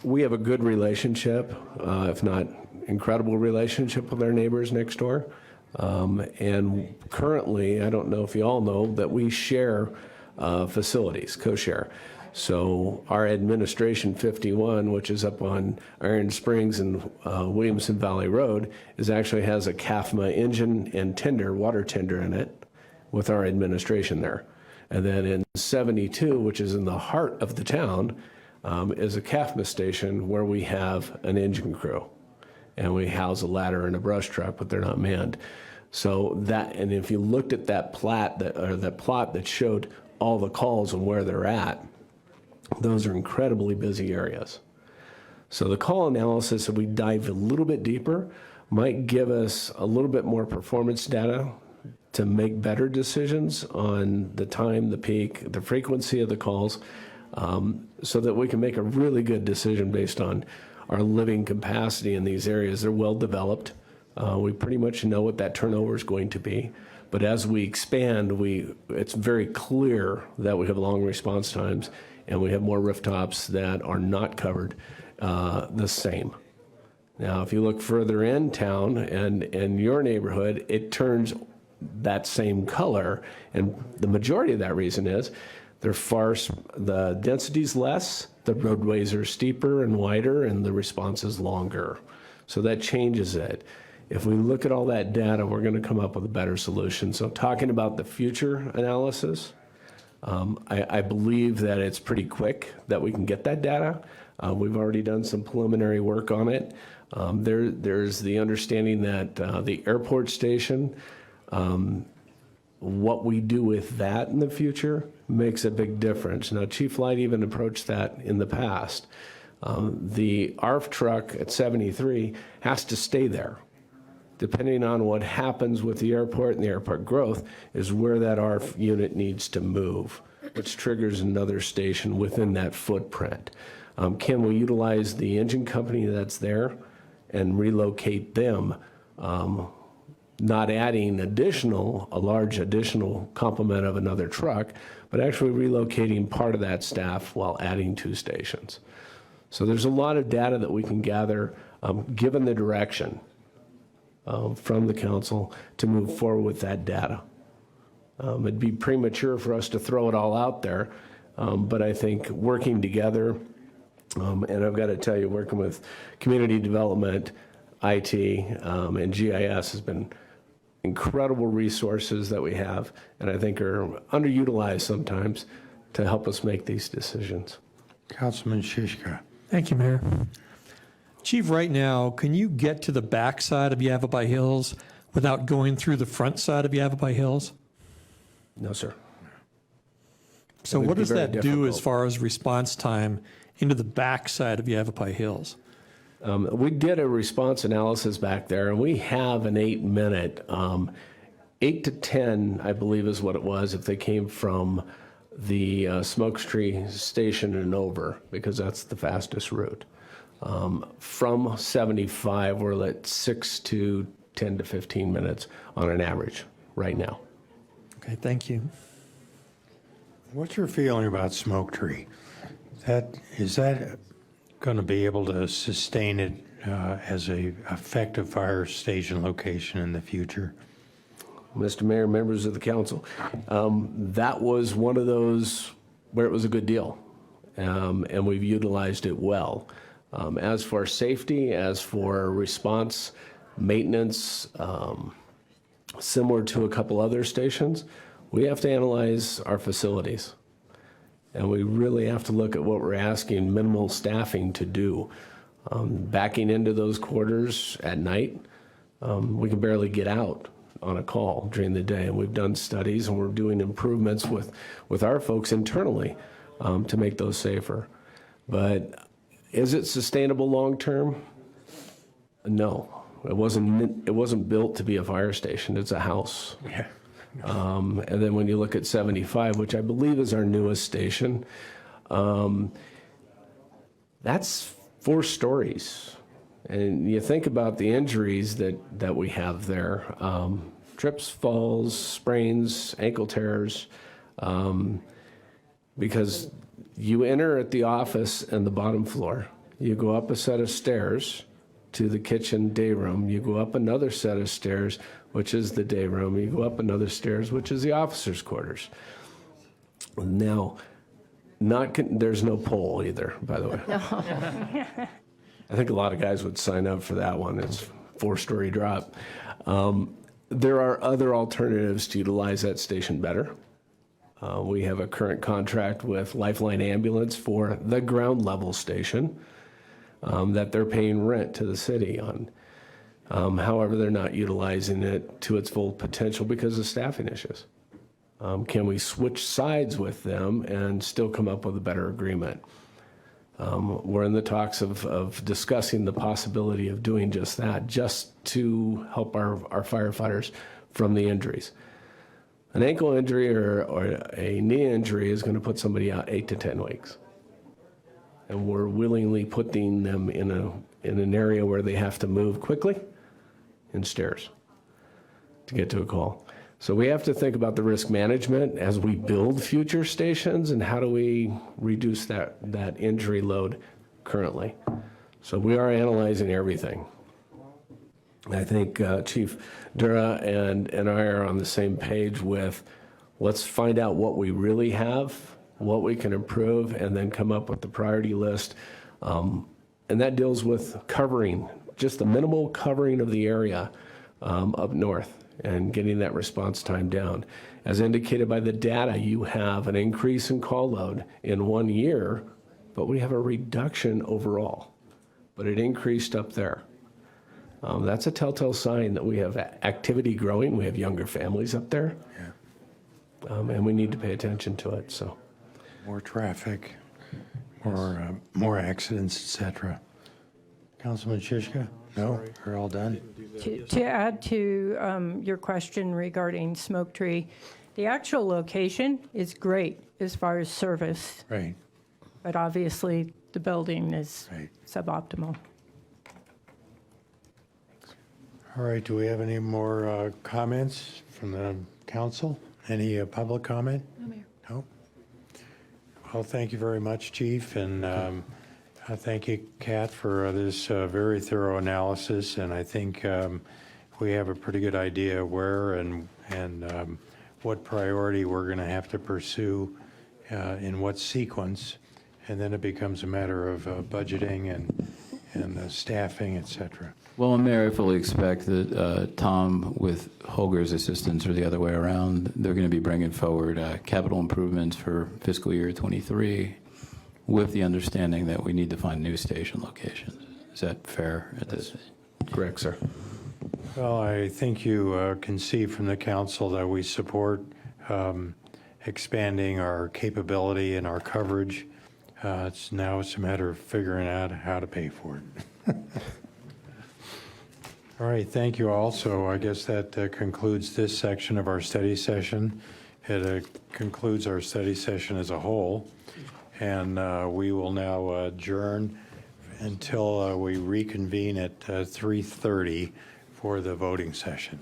we have a good relationship, if not incredible relationship with our neighbors next door. And currently, I don't know if you all know, that we share facilities, co-share. So our administration 51, which is up on Iron Springs and Williamson Valley Road, actually has a CAFMA engine and tender, water tender in it with our administration there. And then in 72, which is in the heart of the town, is a CAFMA station where we have an engine crew. And we house a ladder and a brush truck, but they're not manned. So that, and if you looked at that plot that showed all the calls and where they're at, those are incredibly busy areas. So the call analysis, if we dive a little bit deeper, might give us a little bit more performance data to make better decisions on the time, the peak, the frequency of the calls, so that we can make a really good decision based on our living capacity in these areas. They're well developed. We pretty much know what that turnover is going to be. But as we expand, it's very clear that we have long response times and we have more rooftops that are not covered the same. Now, if you look further in town and in your neighborhood, it turns that same color. And the majority of that reason is the density's less, the roadways are steeper and wider, and the response is longer. So that changes it. If we look at all that data, we're going to come up with a better solution. So talking about the future analysis, I believe that it's pretty quick that we can get that data. We've already done some preliminary work on it. There's the understanding that the airport station, what we do with that in the future makes a big difference. Now, Chief Light even approached that in the past. The ARF truck at 73 has to stay there. Depending on what happens with the airport and the airport growth is where that ARF unit needs to move, which triggers another station within that footprint. Can we utilize the engine company that's there and relocate them, not adding a large additional complement of another truck, but actually relocating part of that staff while adding 2 stations? So there's a lot of data that we can gather, given the direction from the council to move forward with that data. It'd be premature for us to throw it all out there, but I think working together, and I've got to tell you, working with community development, IT, and GIS has been incredible resources that we have, and I think are underutilized sometimes to help us make these decisions. Councilman Shishka. Thank you, Mayor. Chief, right now, can you get to the back side of Yavapai Hills without going through the front side of Yavapai Hills? No, sir. So what does that do as far as response time into the back side of Yavapai Hills? We did a response analysis back there, and we have an 8-minute, 8 to 10, I believe is what it was, if they came from the Smoketree station and over, because that's the fastest route. From 75, we're at 6 to 10 to 15 minutes on an average right now. Okay, thank you. What's your feeling about Smoketree? Is that going to be able to sustain it as a effective fire station location in the future? Mr. Mayor, members of the council, that was one of those where it was a good deal, and we've utilized it well. As for safety, as for response, maintenance, similar to a couple other stations, we have to analyze our facilities. And we really have to look at what we're asking minimal staffing to do. Backing into those quarters at night, we can barely get out on a call during the day. And we've done studies and we're doing improvements with our folks internally to make those safer. But is it sustainable long-term? No. It wasn't built to be a fire station. It's a house. Yeah. And then when you look at 75, which I believe is our newest station, that's 4 stories. And you think about the injuries that we have there, trips, falls, sprains, ankle tears, because you enter at the office and the bottom floor. You go up a set of stairs to the kitchen day room. You go up another set of stairs which is the day room. You go up another stairs, which is the officers' quarters. Now, there's no pole either, by the way. I think a lot of guys would sign up for that one. It's 4-story drop. There are other alternatives to utilize that station better. We have a current contract with Lifeline Ambulance for the ground level station that they're paying rent to the city on. However, they're not utilizing it to its full potential because of staffing issues. Can we switch sides with them and still come up with a better agreement? We're in the talks of discussing the possibility of doing just that, just to help our firefighters from the injuries. An ankle injury or a knee injury is going to put somebody out 8 to 10 weeks. And we're willingly putting them in an area where they have to move quickly in stairs to get to a call. So we have to think about the risk management as we build future stations and how do we reduce that injury load currently. So we are analyzing everything. I think Chief Dura and I are on the same page with let's find out what we really have, what we can improve, and then come up with the priority list. And that deals with covering, just the minimal covering of the area up north and getting that response time down. As indicated by the data, you have an increase in call load in 1 year, but we have a reduction overall. But it increased up there. That's a telltale sign that we have activity growing. We have younger families up there. Yeah. And we need to pay attention to it. So, More traffic, more accidents, et cetera. Councilman Shishka? No, we're all done. To add to your question regarding Smoke Tree, the actual location is great as far as service, Right. but obviously the building is suboptimal. All right, do we have any more comments from the council? Any public comment? No, Mayor. No? Well, thank you very much, Chief, and thank you, Kat, for this very thorough analysis, and I think we have a pretty good idea where and what priority we're going to have to pursue in what sequence, and then it becomes a matter of budgeting and staffing, et cetera. Well, Mayor, I fully expect that Tom, with Holger's assistance or the other way around, they're going to be bringing forward capital improvements for fiscal year 23 with the understanding that we need to find new station locations. Is that fair at this? correct, sir. Well, I think you can see from the council that we support expanding our capability and our coverage. It's a matter of figuring out how to pay for it. All right, thank you all. So I guess that concludes this section of our study session. It concludes our study session as a whole. And we will now adjourn until we reconvene at 3:30 for the voting session.